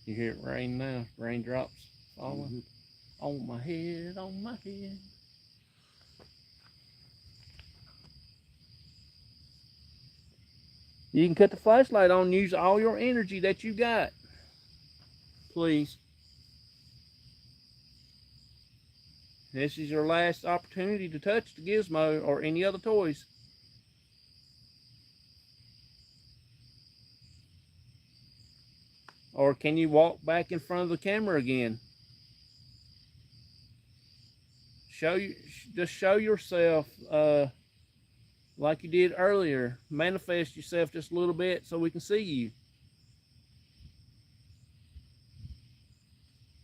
You hear it rain now, raindrops falling on my head, on my head. You can cut the flashlight on and use all your energy that you got. Please. This is your last opportunity to touch the Gizmo or any other toys. Or can you walk back in front of the camera again? Just show yourself like you did earlier. Manifest yourself just a little bit so we can see you.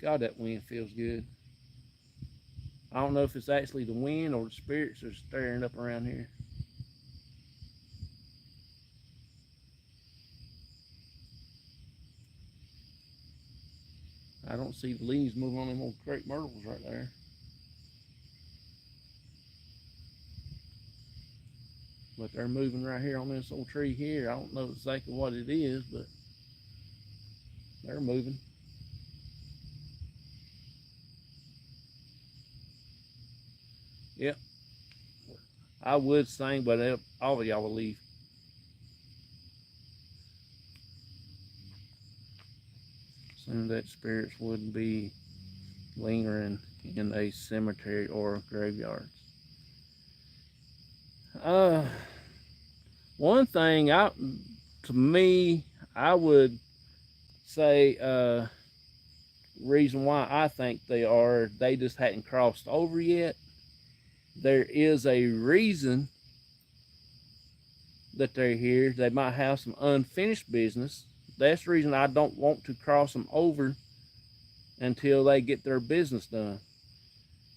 God, that wind feels good. I don't know if it's actually the wind or the spirits are stirring up around here. I don't see the leaves moving on them old crepe myrtles right there. But they're moving right here on this old tree here. I don't know exactly what it is, but they're moving. Yep. I would sing, but all of y'all will leave. assume that spirits would be lingering in a cemetery or graveyards. Uh, One thing to me, I would say, reason why I think they just hadn't crossed over yet. There is a reason that they're here. They might have some unfinished business. That's the reason I don't want to cross them over until they get their business done.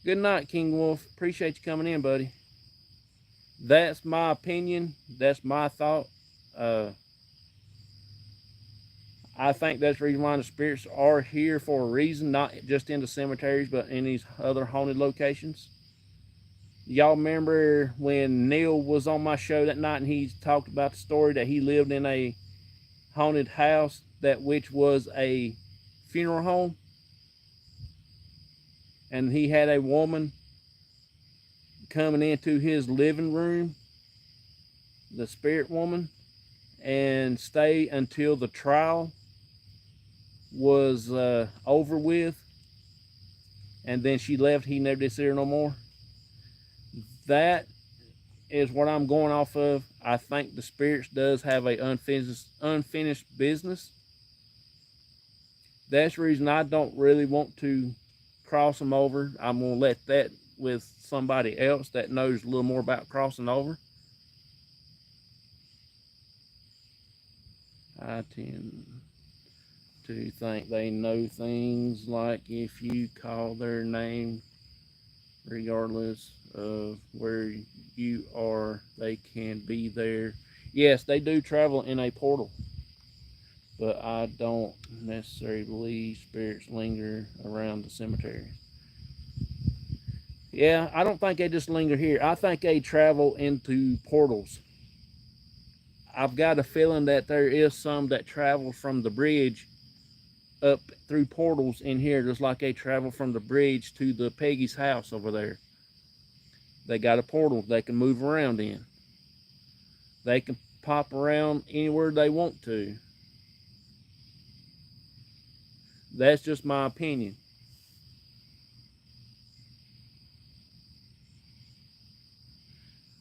Good night, King Wolf. Appreciate you coming in, buddy. That's my opinion. That's my thought. I think that's the reason why the spirits are here for a reason, not just in the cemeteries, but in these other haunted locations. Y'all remember when Neil was on my show that night and he talked about the story that he lived in a haunted house which was a funeral home, and he had a woman coming into his living room, the spirit woman, and stay until the trial was over with, and then she left. He never did see her no more. That is what I'm going off of. I think the spirits does have a unfinished business. That's the reason I don't really want to cross them over. I'm going to let that with somebody else that knows a little more about crossing over. I tend to think they know things, like if you call their name, regardless of where you are, they can be there. Yes, they do travel in a portal, but I don't necessarily believe spirits linger around the cemetery. Yeah, I don't think they just linger here. I think they travel into portals. I've got a feeling that there is some that travel from the bridge up through portals in here, just like they travel from the bridge to the Peggy's house over there. They got a portal they can move around in. They can pop around anywhere they want to. That's just my opinion.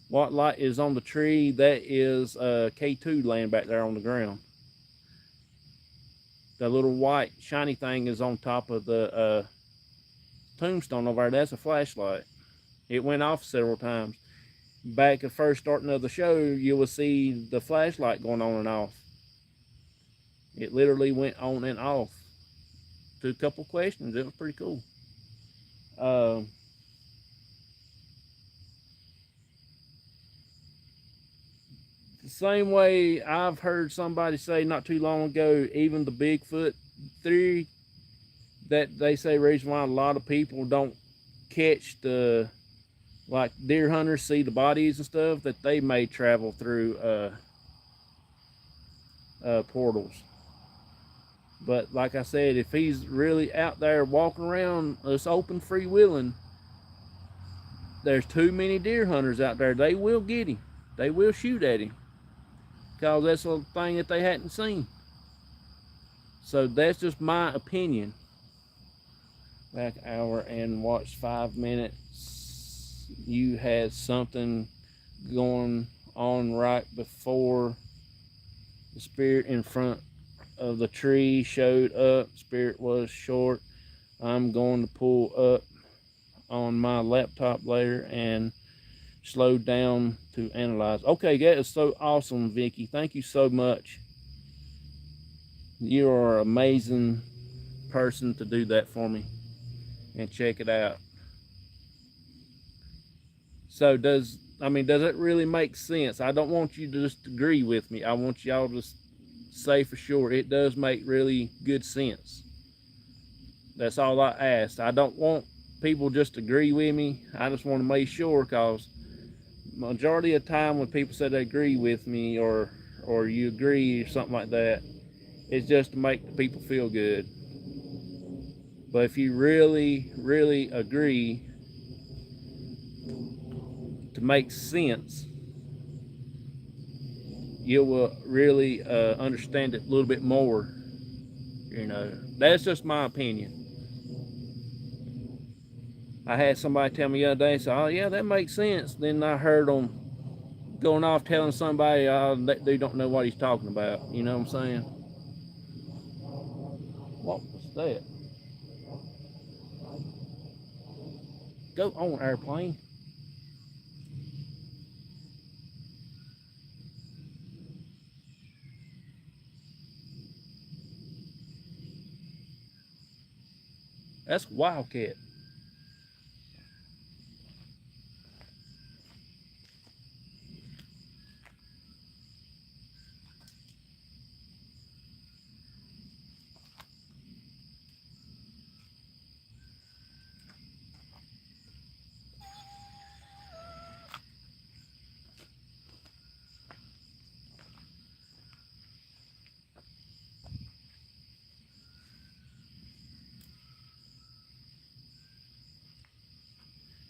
What light is on the tree? That is K2 laying back there on the ground. The little white shiny thing is on top of the tombstone over there. That's a flashlight. It went off several times. Back at first starting of the show, you will see the flashlight going on and off. It literally went on and off. To a couple questions. It was pretty cool. The same way I've heard somebody say not too long ago, even the Bigfoot theory, that they say reason why a lot of people don't catch the, like deer hunters see the bodies and stuff, that they may travel through portals. But like I said, if he's really out there walking around us open free willing, there's too many deer hunters out there. They will get him. They will shoot at him, because that's a thing that they hadn't seen. So that's just my opinion. Back hour and watched 5 minutes. You had something going on right before the spirit in front of the tree showed up. Spirit was short. I'm going to pull up on my laptop later and slow down to analyze. Okay, that is so awesome, Vicky. Thank you so much. You are an amazing person to do that for me. And check it out. So does it really make sense? I don't want you to just agree with me. I want y'all to say for sure it does make really good sense. That's all I asked. I don't want people just to agree with me. I just want to make sure, because majority of the time when people say they agree with me or you agree or something like that, it's just to make the people feel good. But if you really, really agree to make sense, you will really understand it a little bit more You know, that's just my opinion. I had somebody tell me the other day, so, oh yeah, that makes sense. Then I heard them going off telling somebody, oh, that dude don't know what he's talking about. You know what I'm saying? What was that? Go on, airplane. That's a wildcat.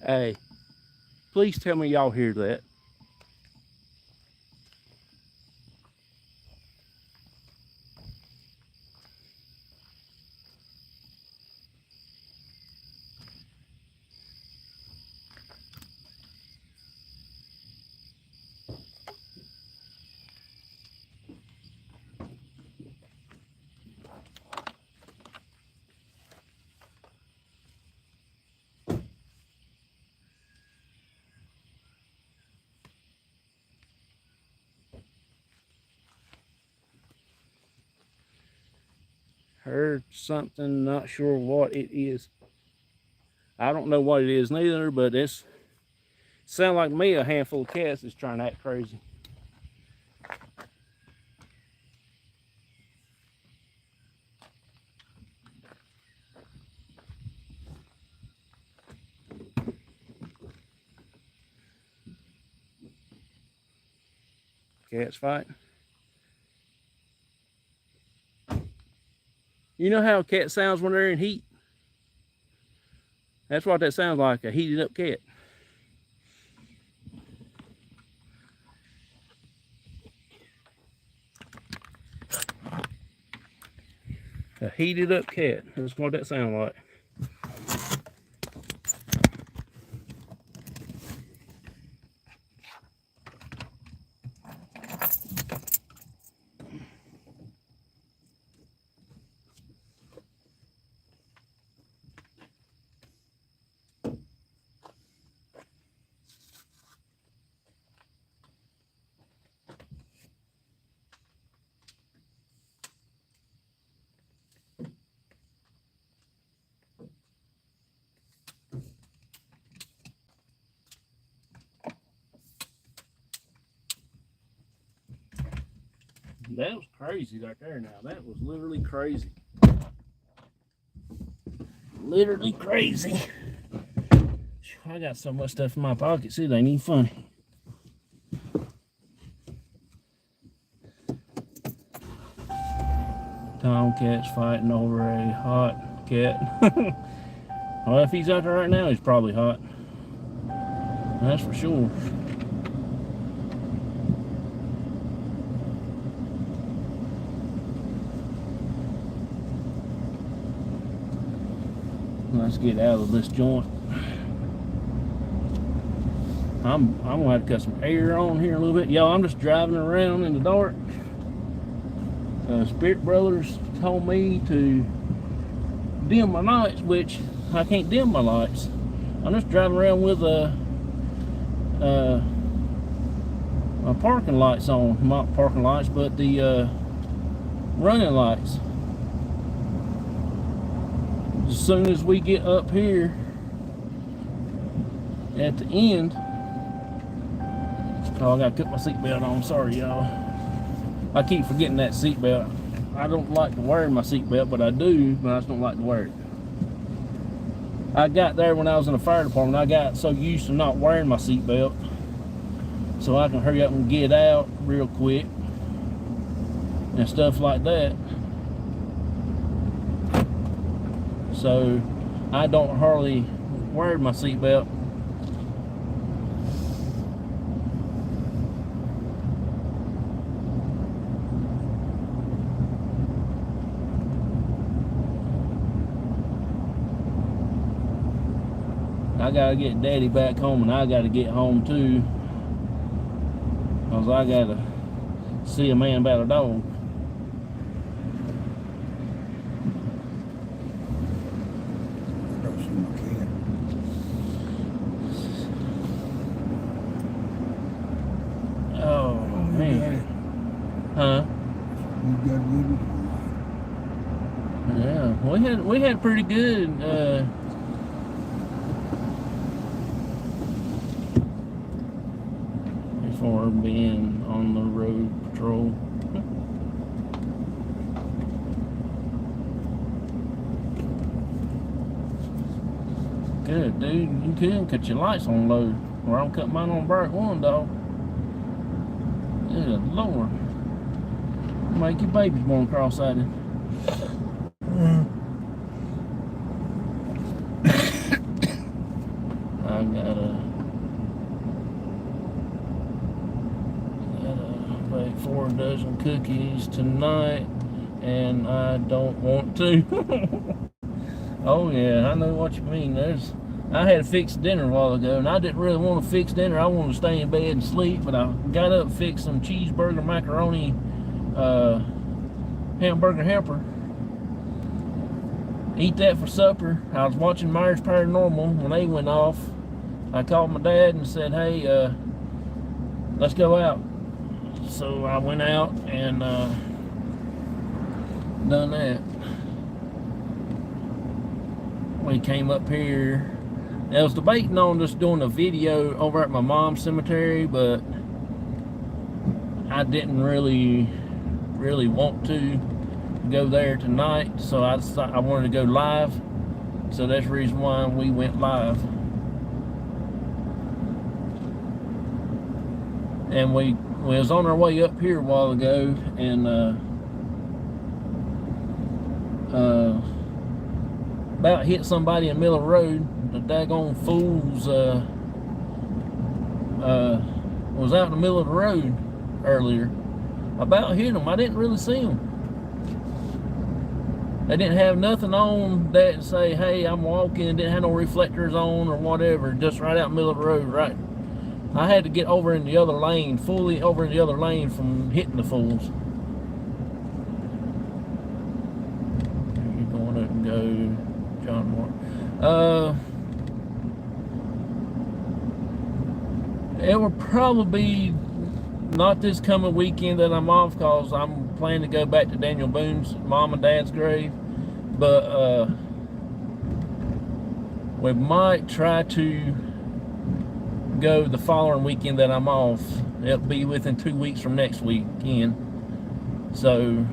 Hey, please tell me y'all hear that. Heard something, not sure what it is. I don't know what it is neither, but it's sound like me a handful of cats is trying to act crazy. Cats fighting. You know how a cat sounds when they're in heat? That's what that sounds like, a heated up cat. A heated up cat. That's what that sounds like. That was crazy right there now. That was literally crazy. Literally crazy. I got so much stuff in my pockets, it ain't even funny. Tomcat's fighting over a hot cat. Well, if he's out there right now, he's probably hot. That's for sure. Let's get out of this joint. I'm gonna have to cut some air on here a little bit. Y'all, I'm just driving around in the dark. Spirit Brothers told me to dim my lights, which I can't dim my lights. I'm just driving around with my parking lights on. Not parking lights, but the running lights. As soon as we get up here at the end, oh, I gotta put my seatbelt on. Sorry, y'all. I keep forgetting that seatbelt. I don't like to wear my seatbelt, but I do, but I just don't like to wear it. I got there when I was in the fire department. I got so used to not wearing my seatbelt so I can hurry up and get out real quick and stuff like that. So I don't hardly wear my seatbelt. I gotta get Daddy back home, and I gotta get home too, cause I gotta see a man about a dog. I don't see my kid. Oh man, huh? You got with it? Yeah, we had pretty good. For being on the road patrol. Good, dude. You couldn't cut your lights on low, or I'll cut mine on bright one, dog. Good Lord. Make your babies born cross-eyed. I gotta bake 4 dozen cookies tonight, and I don't want to. Oh yeah, I know what you mean. I had to fix dinner a while ago, and I didn't really want to fix dinner. I wanted to stay in bed and sleep, but I got up, fixed some cheeseburger, macaroni, hamburger helper. Eat that for supper. I was watching Over Paranormal when they went off. I called my dad and said, hey, let's go out. So I went out and done that. We came up here. I was debating on just doing a video over at my mom's cemetery, but I didn't really want to go there tonight, so I decided I wanted to go live. So that's the reason why we went live. And we was on our way up here a while ago, and about hit somebody in the middle of the road. The daggone fools was out in the middle of the road earlier. About hit them. I didn't really see them. They didn't have nothing on that say, hey, I'm walking. Didn't have no reflectors on or whatever. Just right out in the middle of the road, right. I had to get over in the other lane, fully over in the other lane from hitting the fools. You're going up and go, John Moore. It will probably be not this coming weekend that I'm off, because I'm planning to go back to Daniel Boone's mom and dad's grave. But we might try to go the following weekend that I'm off. It'll be within 2 weeks from next weekend. So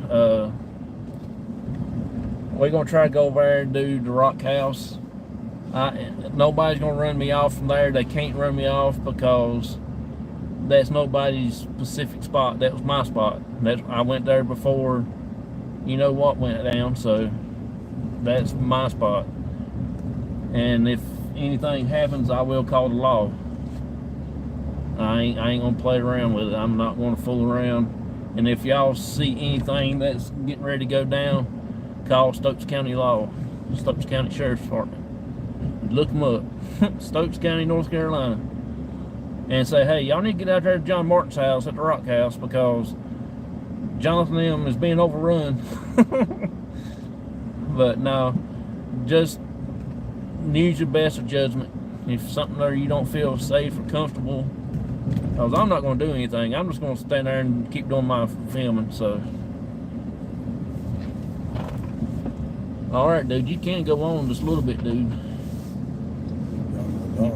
we're gonna try to go over there and do the Rock House. Nobody's gonna run me off from there. They can't run me off because that's nobody's specific spot. That was my spot. I went there before you know what went down, so that's my spot. And if anything happens, I will call the law. I ain't gonna play around with it. I'm not gonna fool around. And if y'all see anything that's getting ready to go down, call Stokes County Law, Stokes County Sheriff's Department. Look them up, Stokes County, North Carolina, and say, hey, y'all need to get out there to John Martin's house at the Rock House, because Jonathan M is being overrun. But no, just use your best of judgment. If something there you don't feel safe or comfortable, because I'm not going to do anything. I'm just going to stand there and keep doing my filming. So, all right, dude, you can go on just a little bit, dude. You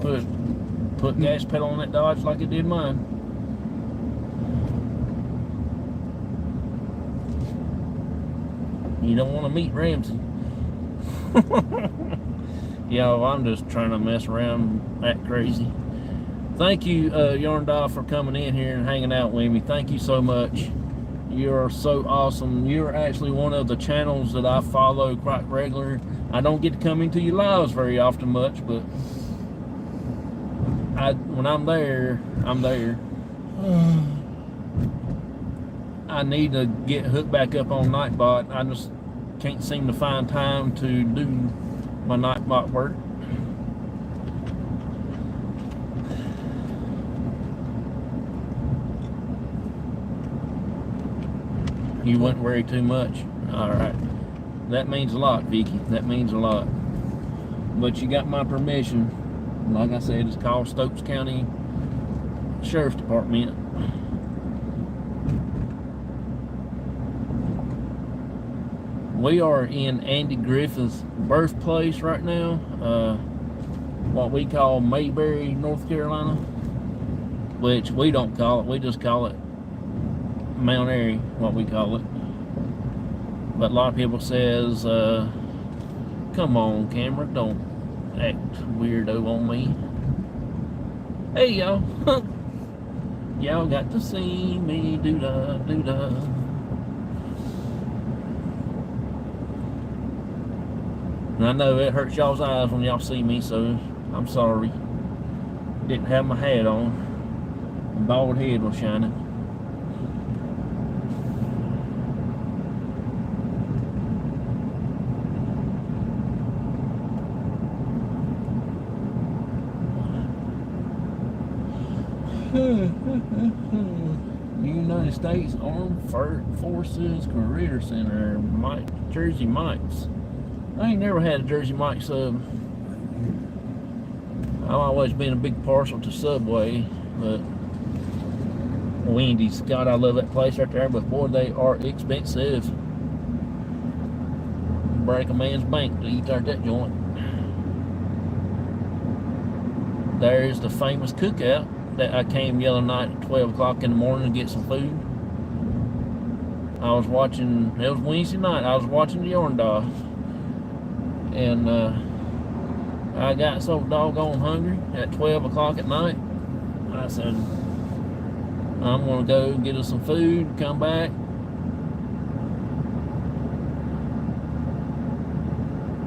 put gas pedal on that Dodge like it did mine. You don't want to meet Ramsey. Yeah, well, I'm just trying to mess around and act crazy. Thank you, Yarn Doll, for coming in here and hanging out with me. Thank you so much. You're so awesome. You're actually one of the channels that I follow quite regular. I don't get to come into your lives very often much, but when I'm there, I'm there. I need to get hooked back up on Nightbot. I just can't seem to find time to do my Nightbot work. You wouldn't worry too much. All right. That means a lot, Vicky. That means a lot. But you got my permission. Like I said, it's called Stokes County Sheriff's Department. We are in Andy Griffith's birthplace right now. What we call Mayberry, North Carolina. Which we don't call it. We just call it Mount Airy, what we call it. But a lot of people says, come on, camera, don't act weirdo on me. Hey, y'all. Y'all got to see me do-da, do-da. And I know it hurts y'all's eyes when y'all see me, so I'm sorry. Didn't have my hat on. My bald head was shining. United States Armed Forces Career Center, Jersey Mike's. I ain't never had a Jersey Mike's sub. I've always been a big partial to Subway, but Wendy's, God, I love that place right there, but boy, they are expensive. Break a man's bank to eat out that joint. There's the famous cookout that I came the other night at 12 o'clock in the morning to get some food. I was watching, it was Wednesday night, I was watching the Yarn Dog. And I got so doggone hungry at 12 o'clock at night. I said, I'm gonna go get us some food, come back.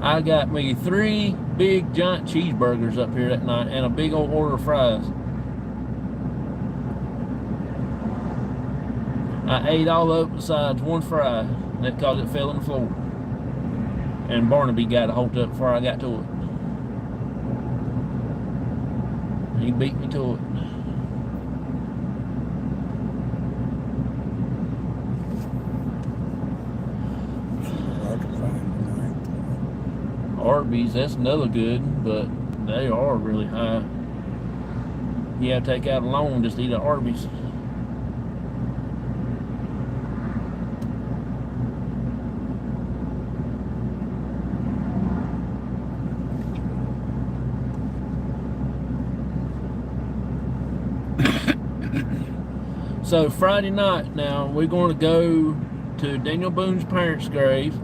I got me 3 big giant cheeseburgers up here that night and a big old order of fries. I ate all of it besides one fry, because it fell on the floor. And Barnaby got a hold of it before I got to it. He beat me to it. Arby's, that's another good, but they are really high. You have to take out a loan just to eat at Arby's. So Friday night now, we're going to go to Daniel Boone's parents' grave.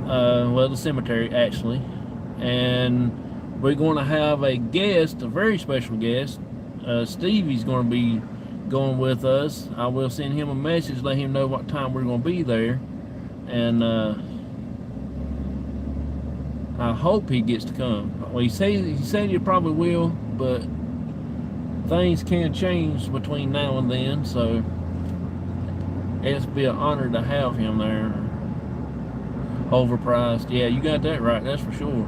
Well, the cemetery actually. And we're going to have a guest, a very special guest. Stevie's going to be going with us. I will send him a message, let him know what time we're going to be there. And I hope he gets to come. Well, he said he probably will, but things can change between now and then, so it's be an honor to have him there. Overpriced, yeah, you got that right, that's for sure.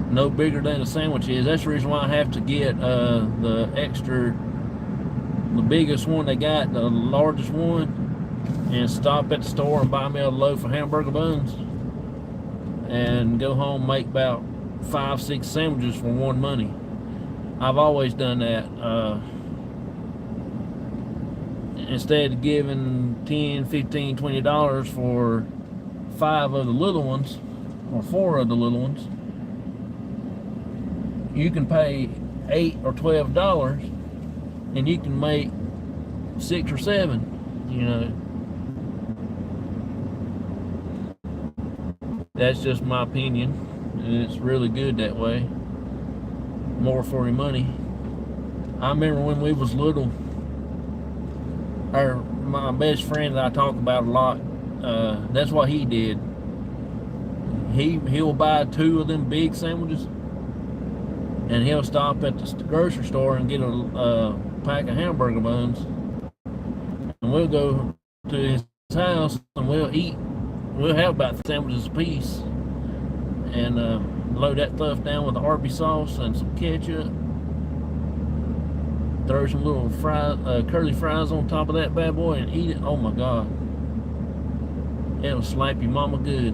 No bigger than a sandwich is. That's the reason why I have to get the biggest one they got, the largest one, and stop at the store and buy me a loaf of hamburger buns and go home, make about 5-6 sandwiches for one money. I've always done that. Instead of giving $10, $15, $20 for 5 of the little ones, or 4 of the little ones, you can pay $8 or $12 and you can make 6 or 7, you know. That's just my opinion, and it's really good that way. More for your money. I remember when we was little, my best friend that I talk about a lot, that's what he did. He'll buy 2 of them big sandwiches, and he'll stop at the grocery store and get a pack of hamburger buns, and we'll go to his house and we'll eat. We'll have about 3 sandwiches a piece, and load that stuff down with the Arby's sauce and some ketchup. throw some little curly fries on top of that bad boy and eat it. Oh my God. It'll slap your mama good.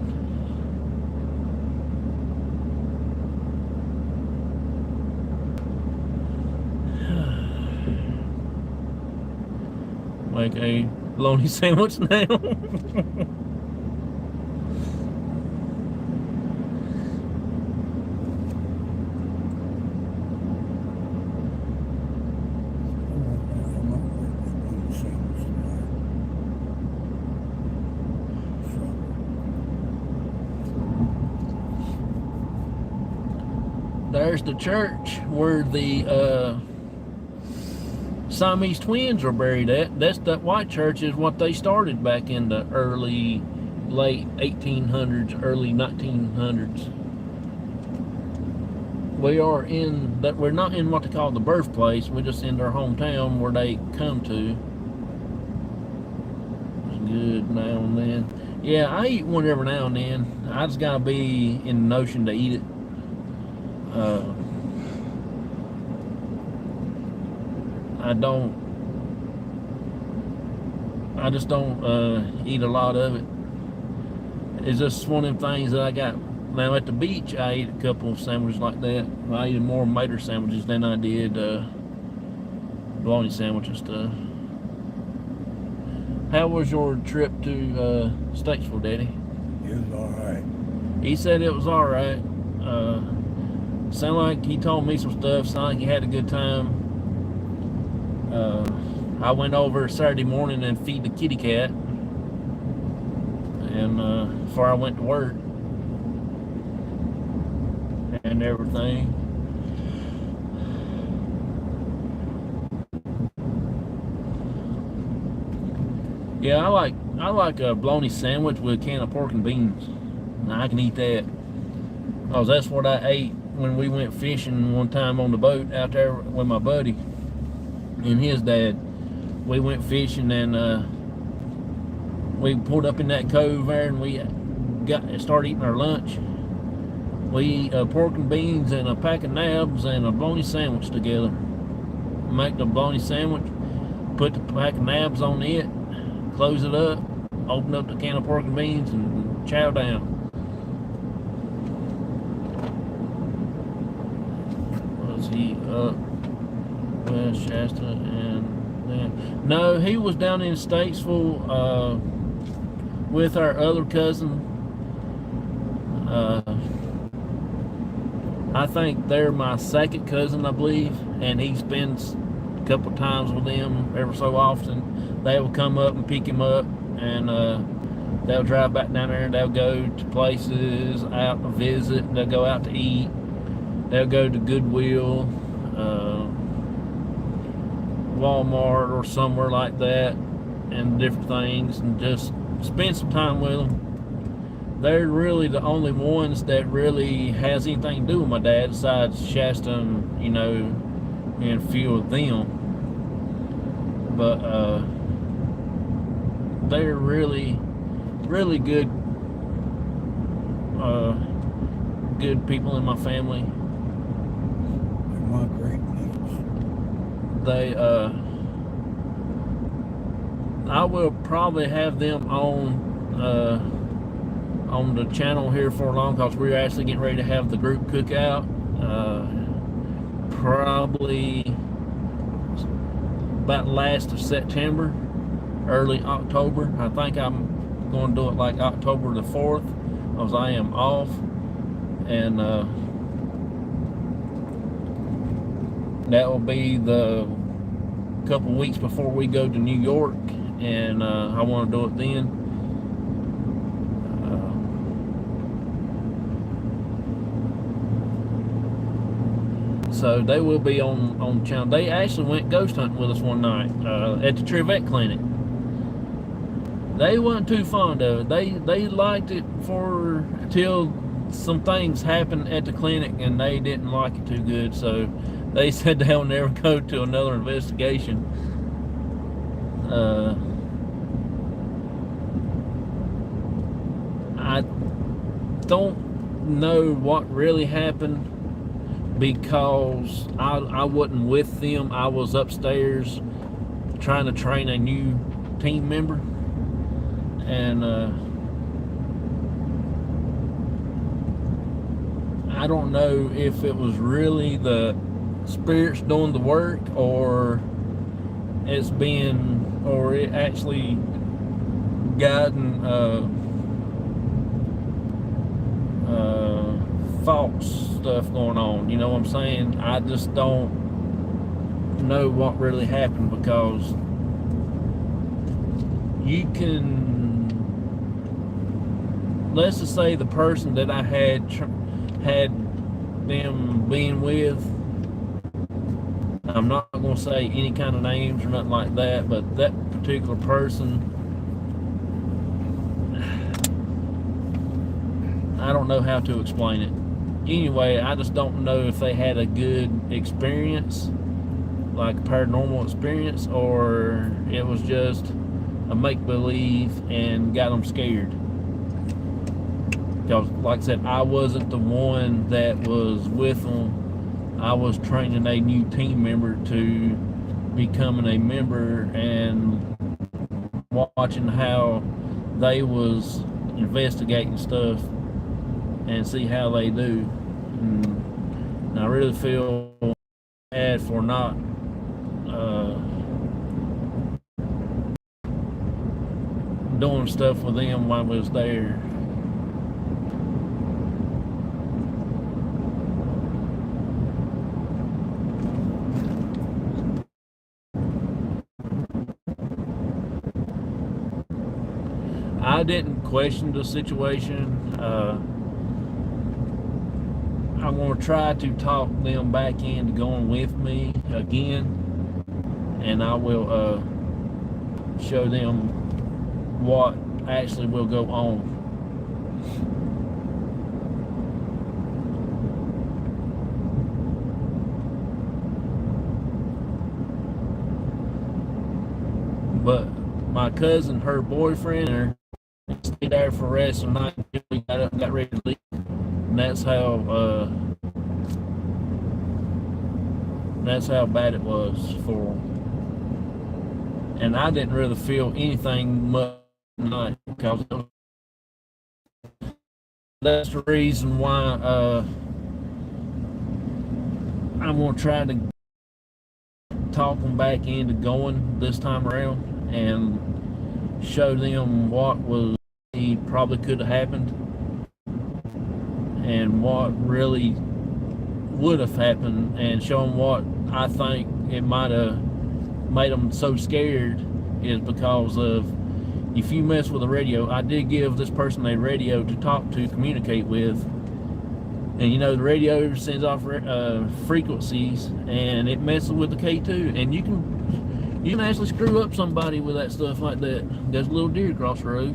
Like a bologna sandwich now. There's the church where the Siamese twins are buried at. That white church is what they started back in the late 1800s, early 1900s. We're not in what they call the birthplace. We're just in their hometown where they come to. It's good now and then. Yeah, I eat one every now and then. I just gotta be in the notion to eat it. I just don't eat a lot of it. It's just one of them things that I got. Now at the beach, I ate a couple of sandwiches like that. I ate more mater sandwiches than I did bologna sandwiches stuff. How was your trip to Statesville, Daddy? It was all right. He said it was all right. Sounded like he told me some stuff. Sounded like he had a good time. I went over Saturday morning and feed the kitty cat, and before I went to work and everything. Yeah, I like a bologna sandwich with a can of pork and beans. I can eat that. Cause that's what I ate when we went fishing one time on the boat out there with my buddy and his dad. We went fishing and we pulled up in that cove there and we started eating our lunch. We eat pork and beans and a pack of nabs and a bologna sandwich together. Make the bologna sandwich, put the pack of nabs on it, close it up, open up the can of pork and beans, and chow down. Was he up West Shasta and then? No, he was down in Statesville with our other cousin. I think they're my second cousin, I believe, and he spends a couple times with them every so often. They will come up and pick him up, and they'll drive back down there and they'll go to places, out to visit, they'll go out to eat, they'll go to Goodwill, Walmart or somewhere like that, and different things, and just spend some time with them. They're really the only ones that really has anything to do with my dad besides Shasta and, you know, and a few of them. But they're really, really good good people in my family. They're my great niece. They I will probably have them on the channel here for long, because we're actually getting ready to have the group cookout. Probably about last of September, early October. I think I'm going to do it like October the 4th, because I am off, and that will be the couple weeks before we go to New York, and I want to do it then. So they will be on the channel. They actually went ghost hunting with us one night at the Trivette Clinic. They wasn't too fond of it. They liked it till some things happened at the clinic and they didn't like it too good. So they said they'll never go to another investigation. I don't know what really happened, because I wasn't with them. I was upstairs trying to train a new team member, and I don't know if it was really the spirits doing the work, or it actually gotten false stuff going on. You know what I'm saying? I just don't know what really happened, because you can, let's just say the person that I had them being with, I'm not going to say any kind of names or nothing like that, but that particular person, I don't know how to explain it. Anyway, I just don't know if they had a good experience, like a paranormal experience, or it was just a make-believe and got them scared. Because, like I said, I wasn't the one that was with them. I was training a new team member to becoming a member, and watching how they was investigating stuff and see how they do. And I really feel bad for not doing stuff with them while we was there. I didn't question the situation. I'm going to try to talk them back into going with me again, and I will show them what actually will go on. But my cousin, her boyfriend, stayed there for the rest of the night until we got up and got ready to leave. And that's how bad it was for them. And I didn't really feel anything much tonight, because that's the reason why I'm going to try to talk them back into going this time around and show them what was probably could have happened and what really would have happened, and show them what I think it might have made them so scared is because of, if you mess with a radio, I did give this person a radio to talk to, communicate with, and you know the radio sends off frequencies, and it messes with the K2, and you can actually screw up somebody with that stuff like that. There's a little deer across the road,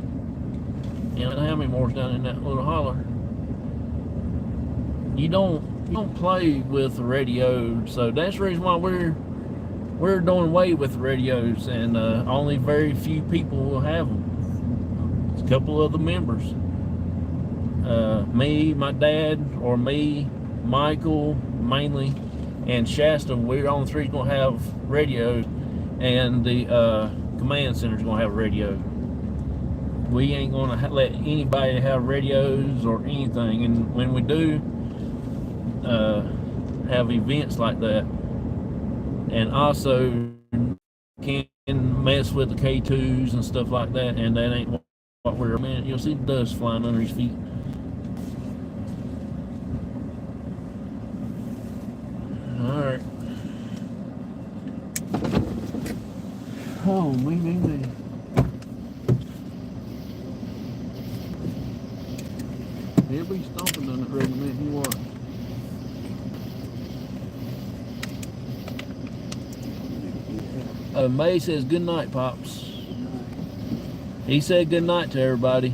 and I don't know how many more's down in that little holler. You don't play with the radio, so that's the reason why we're doing away with the radios, and only very few people will have them. It's a couple of the members, me, my dad, or me, Michael mainly, and Shasta. We're all three gonna have radios, and the command center's gonna have a radio. We ain't gonna let anybody have radios or anything, and when we do have events like that, and also can mess with the K2s and stuff like that, and that ain't what we're, man, you'll see dust flying under his feet. Alright. Oh, me. He'll be stomping on that road in a minute, you watch. May says good night, Pops. He said good night to everybody.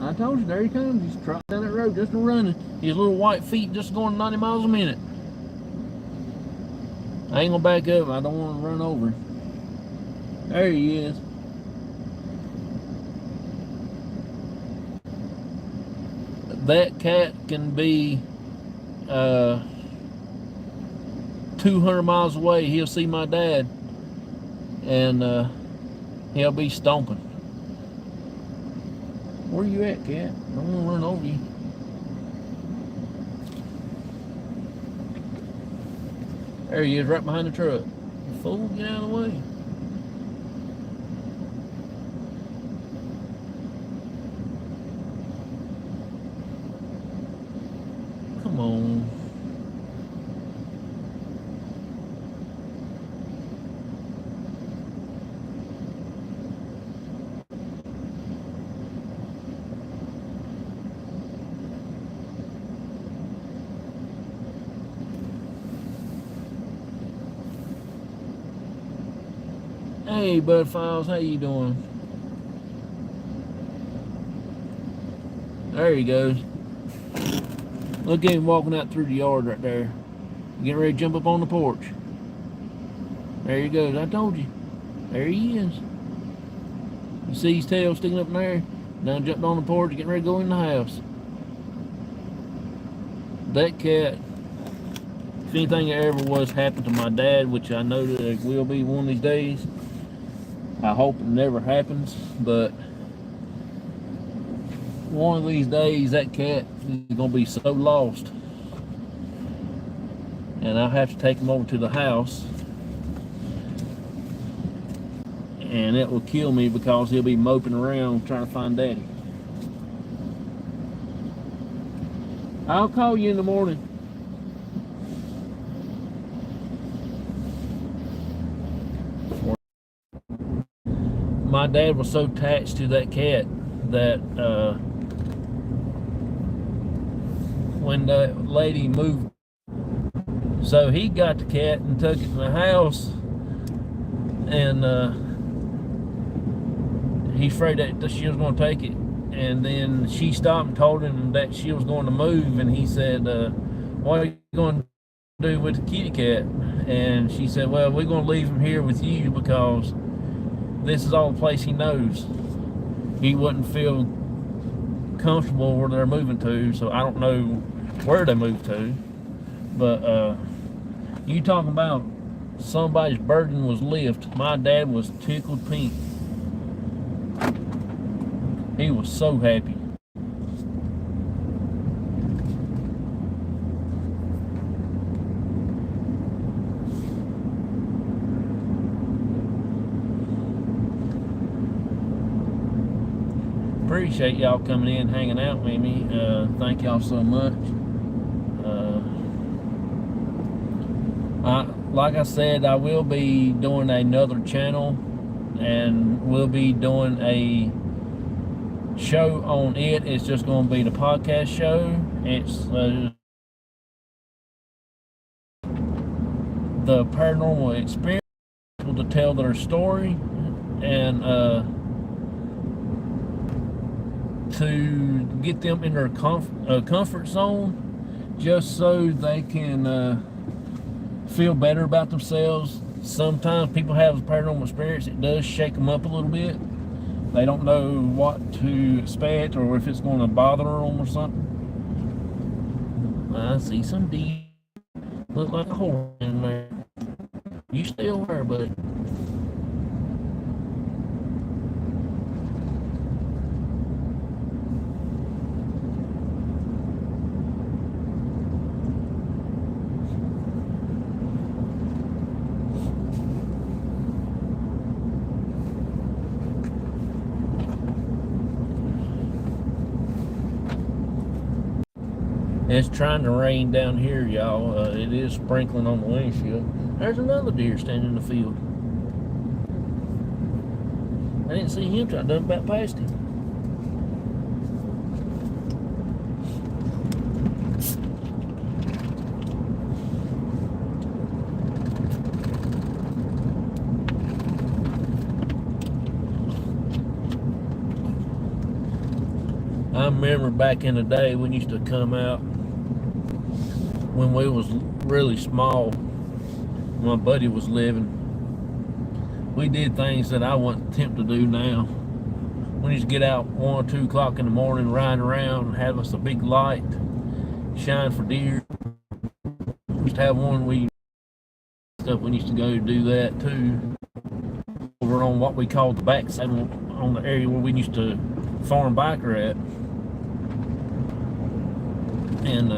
I told you, there he comes. He's trotting down that road, just running. His little white feet just going 90 miles a minute. I ain't gonna back up. I don't want to run over him. There he is. that cat can be 200 miles away. He'll see my dad, and he'll be stomping. Where you at, cat? I don't want to run over you. There he is, right behind the truck. You fool, get out of the way. Come on. Hey, Bud Files, how you doing? There he goes. Look at him walking out through the yard right there. Getting ready to jump up on the porch. There he goes. I told you. There he is. You see his tail sticking up in there? Now jumped on the porch, getting ready to go in the house. That cat, if anything ever was happened to my dad, which I know that it will be one of these days, I hope it never happens, but one of these days that cat is going to be so lost, and I'll have to take him over to the house, and it will kill me because he'll be moping around trying to find Daddy. I'll call you in the morning. My dad was so attached to that cat that when the lady moved, so he got the cat and took it to the house, and he's afraid that she was going to take it, and then she stopped and told him that she was going to move, and he said, what are you going to do with the kitty cat? And she said, well, we're going to leave him here with you because this is all the place he knows. He wouldn't feel comfortable where they're moving to, so I don't know where they moved to. But you talking about somebody's burden was lifted. My dad was tickled pink. He was so happy. Appreciate y'all coming in, hanging out with me. Thank y'all so much. Like I said, I will be doing another channel, and we'll be doing a show on it. It's just going to be the podcast show. It's the paranormal experience, people to tell their story, and to get them in their comfort zone, just so they can feel better about themselves. Sometimes people have a paranormal experience, it does shake them up a little bit. They don't know what to expect or if it's going to bother them or something. I see some deer. Look like a horse in there. You still there, buddy? It's trying to rain down here, y'all. It is sprinkling on the windshield. There's another deer standing in the field. I didn't see him till I done about past him. I remember back in the day when we used to come out when we was really small. My buddy was living. We did things that I wouldn't attempt to do now. We used to get out 1 or 2 o'clock in the morning, ride around, and have us a big light, shine for deer. We used to have one we used to go do that too. Over on what we called the backside, on the area where we used to farm biker at. And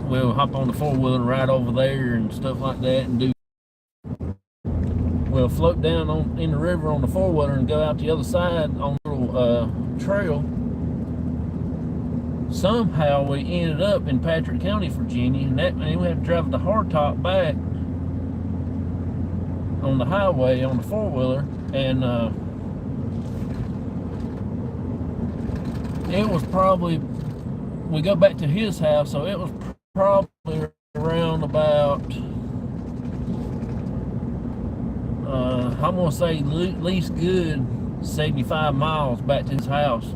we'll hop on the 4-wheeler and ride over there and stuff like that, and we'll float down in the river on the 4-wheeler and go out the other side on a little trail. Somehow we ended up in Patrick County, Virginia, and we had to drive the hardtop back on the highway on the 4-wheeler, and it was probably, we go back to his house, so it was probably around about I'm gonna say at least good 75 miles back to his house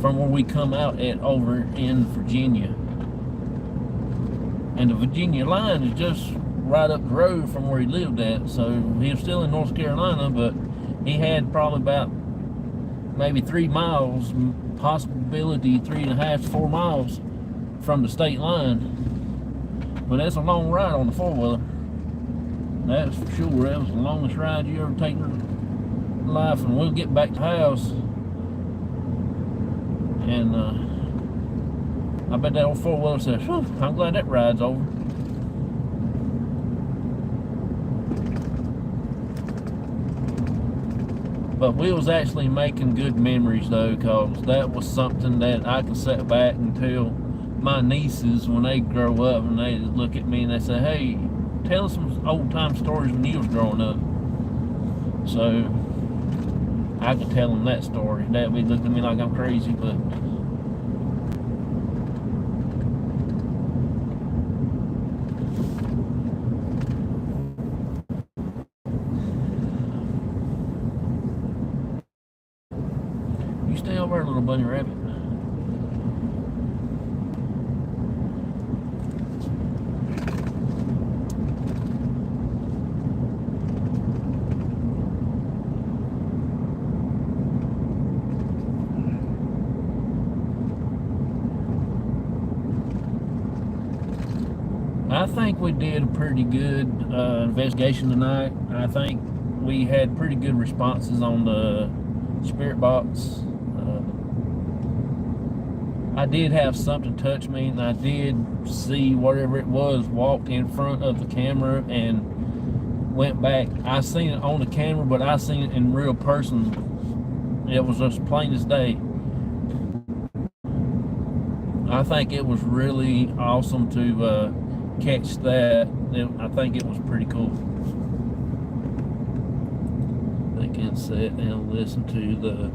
from where we come out at over in Virginia. And the Virginia line is just right up the road from where he lived at. So he was still in North Carolina, but he had probably about maybe 3 miles, possibility 3.5 to 4 miles from the state line. But that's a long ride on the 4-wheeler. That's for sure. That was the longest ride you ever taken in life. And we'll get back to the house, and I bet that old 4-wheeler says, "Whew, I'm glad that ride's over." But we was actually making good memories though, because that was something that I can sit back and tell my nieces when they grow up, and they look at me and they say, "Hey, tell us some old time stories when you was growing up." So I could tell them that story. That would look at me like I'm crazy, but you stay over there, little bunny rabbit. I think we did a pretty good investigation tonight. I think we had pretty good responses on the spirit box. I did have something touch me, and I did see whatever it was walk in front of the camera and went back. I seen it on the camera, but I seen it in real person. It was as plain as day. I think it was really awesome to catch that. I think it was pretty cool. They can sit and listen to the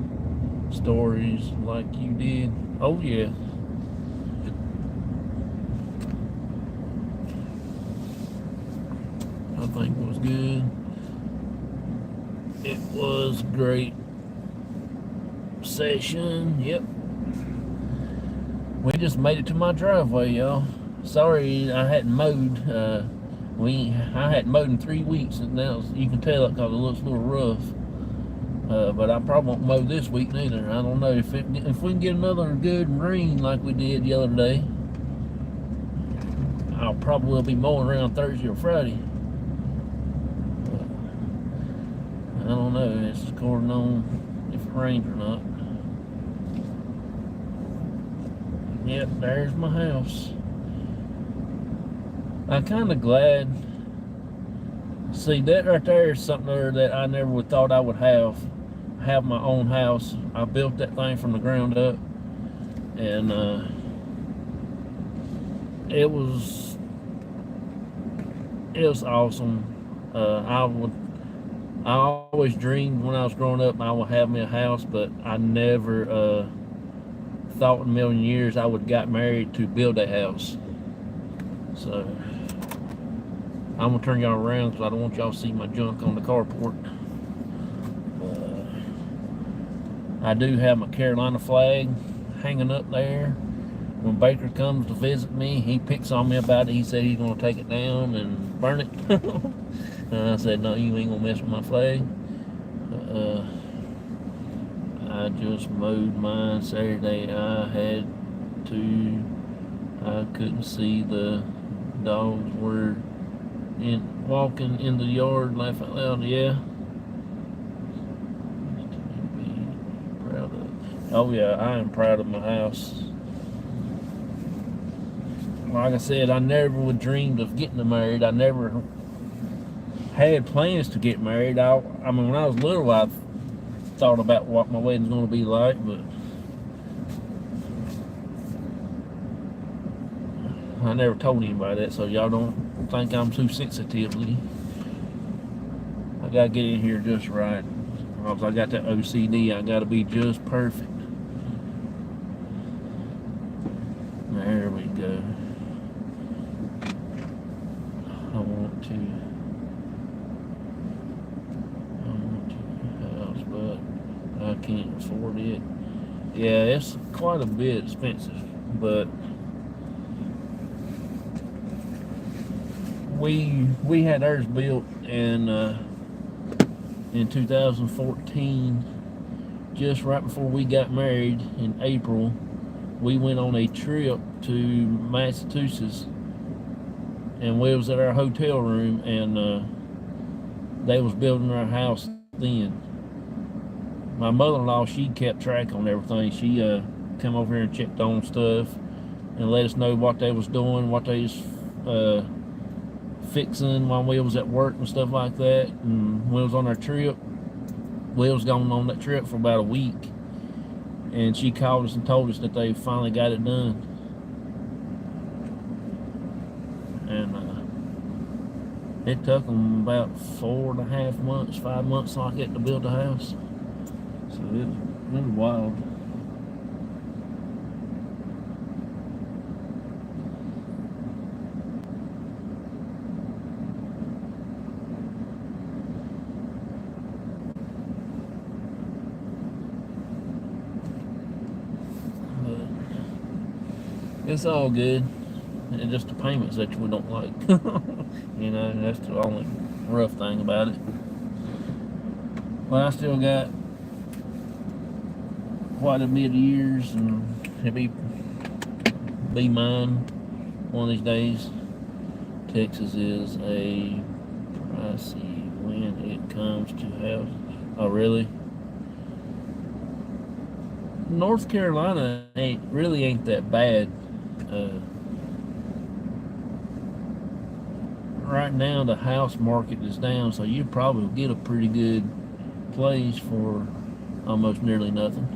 stories like you did. Oh yeah. I think it was good. It was a great session. Yep. We just made it to my driveway, y'all. Sorry I hadn't mowed. I hadn't mowed in 3 weeks, and now you can tell it because it looks a little rough. But I probably won't mow this week neither. I don't know if we can get another good rain like we did the other day. I'll probably be mowing around Thursday or Friday. I don't know. It's according on if it rains or not. Yep, there's my house. I'm kind of glad. See, that right there is something there that I never would thought I would have my own house. I built that thing from the ground up, and it was awesome. I always dreamed when I was growing up I would have me a house, but I never thought in a million years I would have got married to build that house. So I'm gonna turn y'all around because I don't want y'all to see my junk on the carport. I do have my Carolina flag hanging up there. When Baker comes to visit me, he picks on me about it. He said he's gonna take it down and burn it. And I said, no, you ain't gonna mess with my flag. I just mowed mine Saturday. I couldn't see the dogs were walking in the yard, laugh out loud. Yeah. Proud of. Oh yeah, I am proud of my house. Like I said, I never would dreamed of getting married. I never had plans to get married. I mean, when I was little, I thought about what my wedding's going to be like, but I never told anybody that, so y'all don't think I'm too sensitively. I gotta get in here just right. Because I got that OCD, I gotta be just perfect. There we go. I want to house, but I can't afford it. Yeah, it's quite a bit expensive, but we had ours built in 2014, just right before we got married in April. We went on a trip to Massachusetts, and we was at our hotel room, and they was building our house then. My mother-in-law, she kept track on everything. She come over here and checked on stuff and let us know what they was doing, what they was fixing while we was at work and stuff like that. And we was on our trip. We was going on that trip for about a week, and she called us and told us that they finally got it done. And it took them about 4.5 months, 5 months like that to build the house. So it was wild. It's all good. It's just the payments that we don't like. You know, that's the only rough thing about it. Well, I still got quite a bit of years, and it'll be mine one of these days. Texas is a pricey when it comes to house. Oh, really? North Carolina ain't that bad. Right now the house market is down, so you probably get a pretty good place for almost nearly nothing.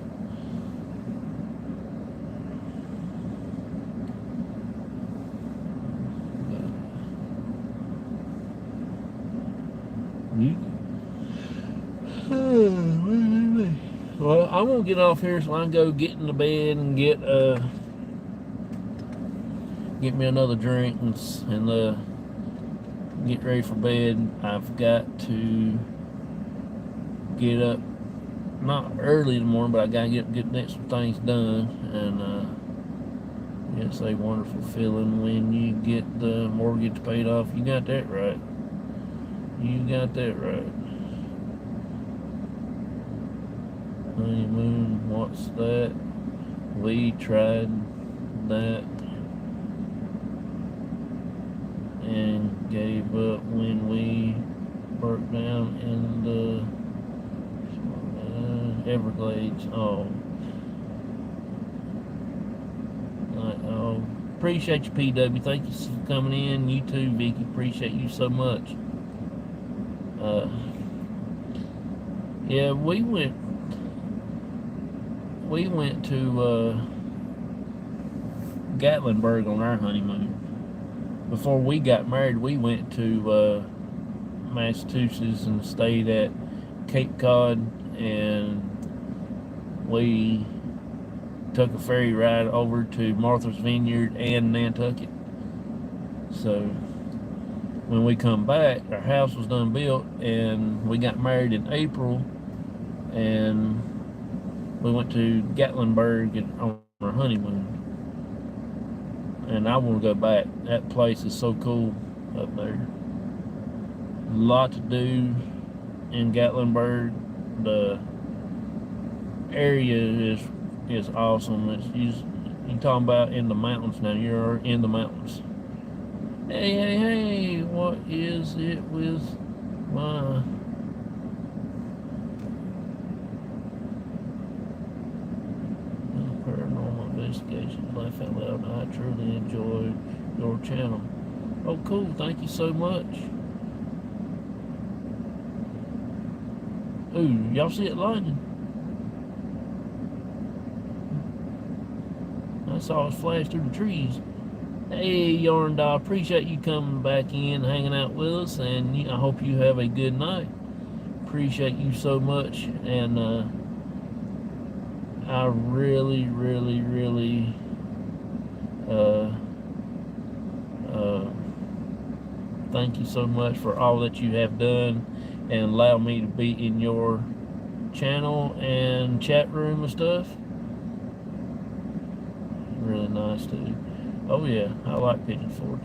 Well, I'm gonna get off here so I can go get in the bed and get me another drink and get ready for bed. I've got to get up, not early in the morning, but I gotta get some things done. And it's a wonderful feeling when you get the mortgage paid off. You got that right. You got that right. Honeymoon, what's that? We tried that and gave up when we broke down in the Everglades. Oh, appreciate you, PW. Thank you for coming in. You too, Vicky. Appreciate you so much. Yeah, we went to Gatlinburg on our honeymoon. Before we got married, we went to Massachusetts and stayed at Cape Cod, and we took a ferry ride over to Martha's Vineyard and Nantucket. So when we come back, our house was done built, and we got married in April, and we went to Gatlinburg on our honeymoon. And I want to go back. That place is so cool up there. A lot to do in Gatlinburg. the area is awesome. You're talking about in the mountains now. You're in the mountains. Hey, what is it with my paranormal investigations? Laugh out loud. I truly enjoy your channel. Oh, cool. Thank you so much. Ooh, y'all see it lightning? I saw it flash through the trees. Hey, Yarn Doll, appreciate you coming back in, hanging out with us, and I hope you have a good night. Appreciate you so much, and I really, really, really thank you so much for all that you have done and allow me to be in your channel and chat room and stuff. Really nice too. Oh yeah, I like Pigeon Forge.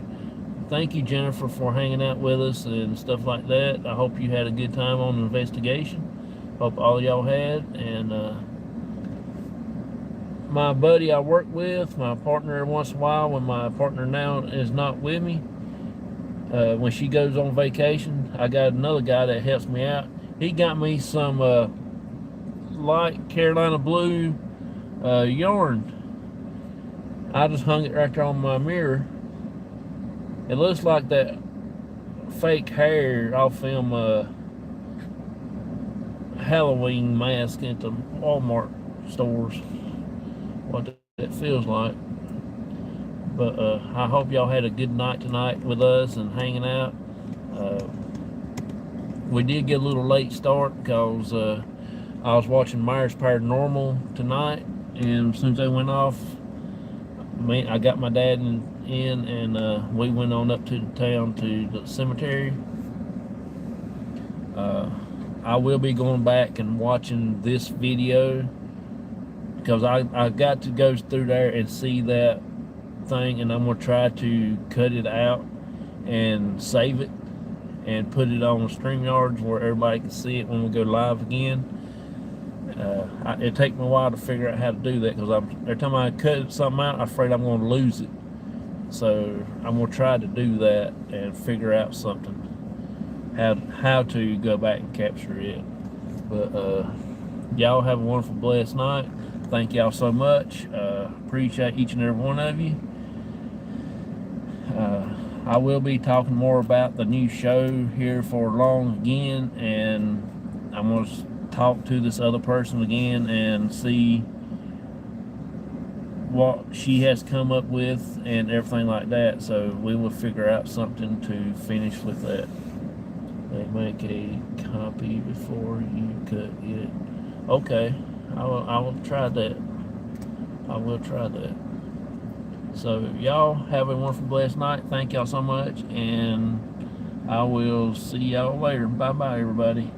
Thank you, Jennifer, for hanging out with us and stuff like that. I hope you had a good time on the investigation. Hope all y'all had. And my buddy I work with, my partner once in a while, when my partner now is not with me, when she goes on vacation, I got another guy that helps me out. He got me some light Carolina blue yarn. I just hung it right there on my mirror. It looks like that fake hair off them Halloween mask at the Walmart stores. What it feels like. But I hope y'all had a good night tonight with us and hanging out. We did get a little late start because I was watching Myers Paranormal tonight, and as soon as they went off, I got my dad in and we went on up to the town to the cemetery. I will be going back and watching this video because I got to go through there and see that thing, and I'm going to try to cut it out and save it and put it on StreamYards where everybody can see it when we go live again. It takes me a while to figure out how to do that because every time I cut something out, I'm afraid I'm going to lose it. So I'm going to try to do that and figure out something, how to go back and capture it. But y'all have a wonderful, blessed night. Thank y'all so much. Appreciate each and every one of you. I will be talking more about the new show here for long again, and I'm going to talk to this other person again and see what she has come up with and everything like that. So we will figure out something to finish with that. They make a copy before you cut it. Okay, I will try that. I will try that. So y'all have a wonderful, blessed night. Thank y'all so much, and I will see y'all later. Bye bye, everybody.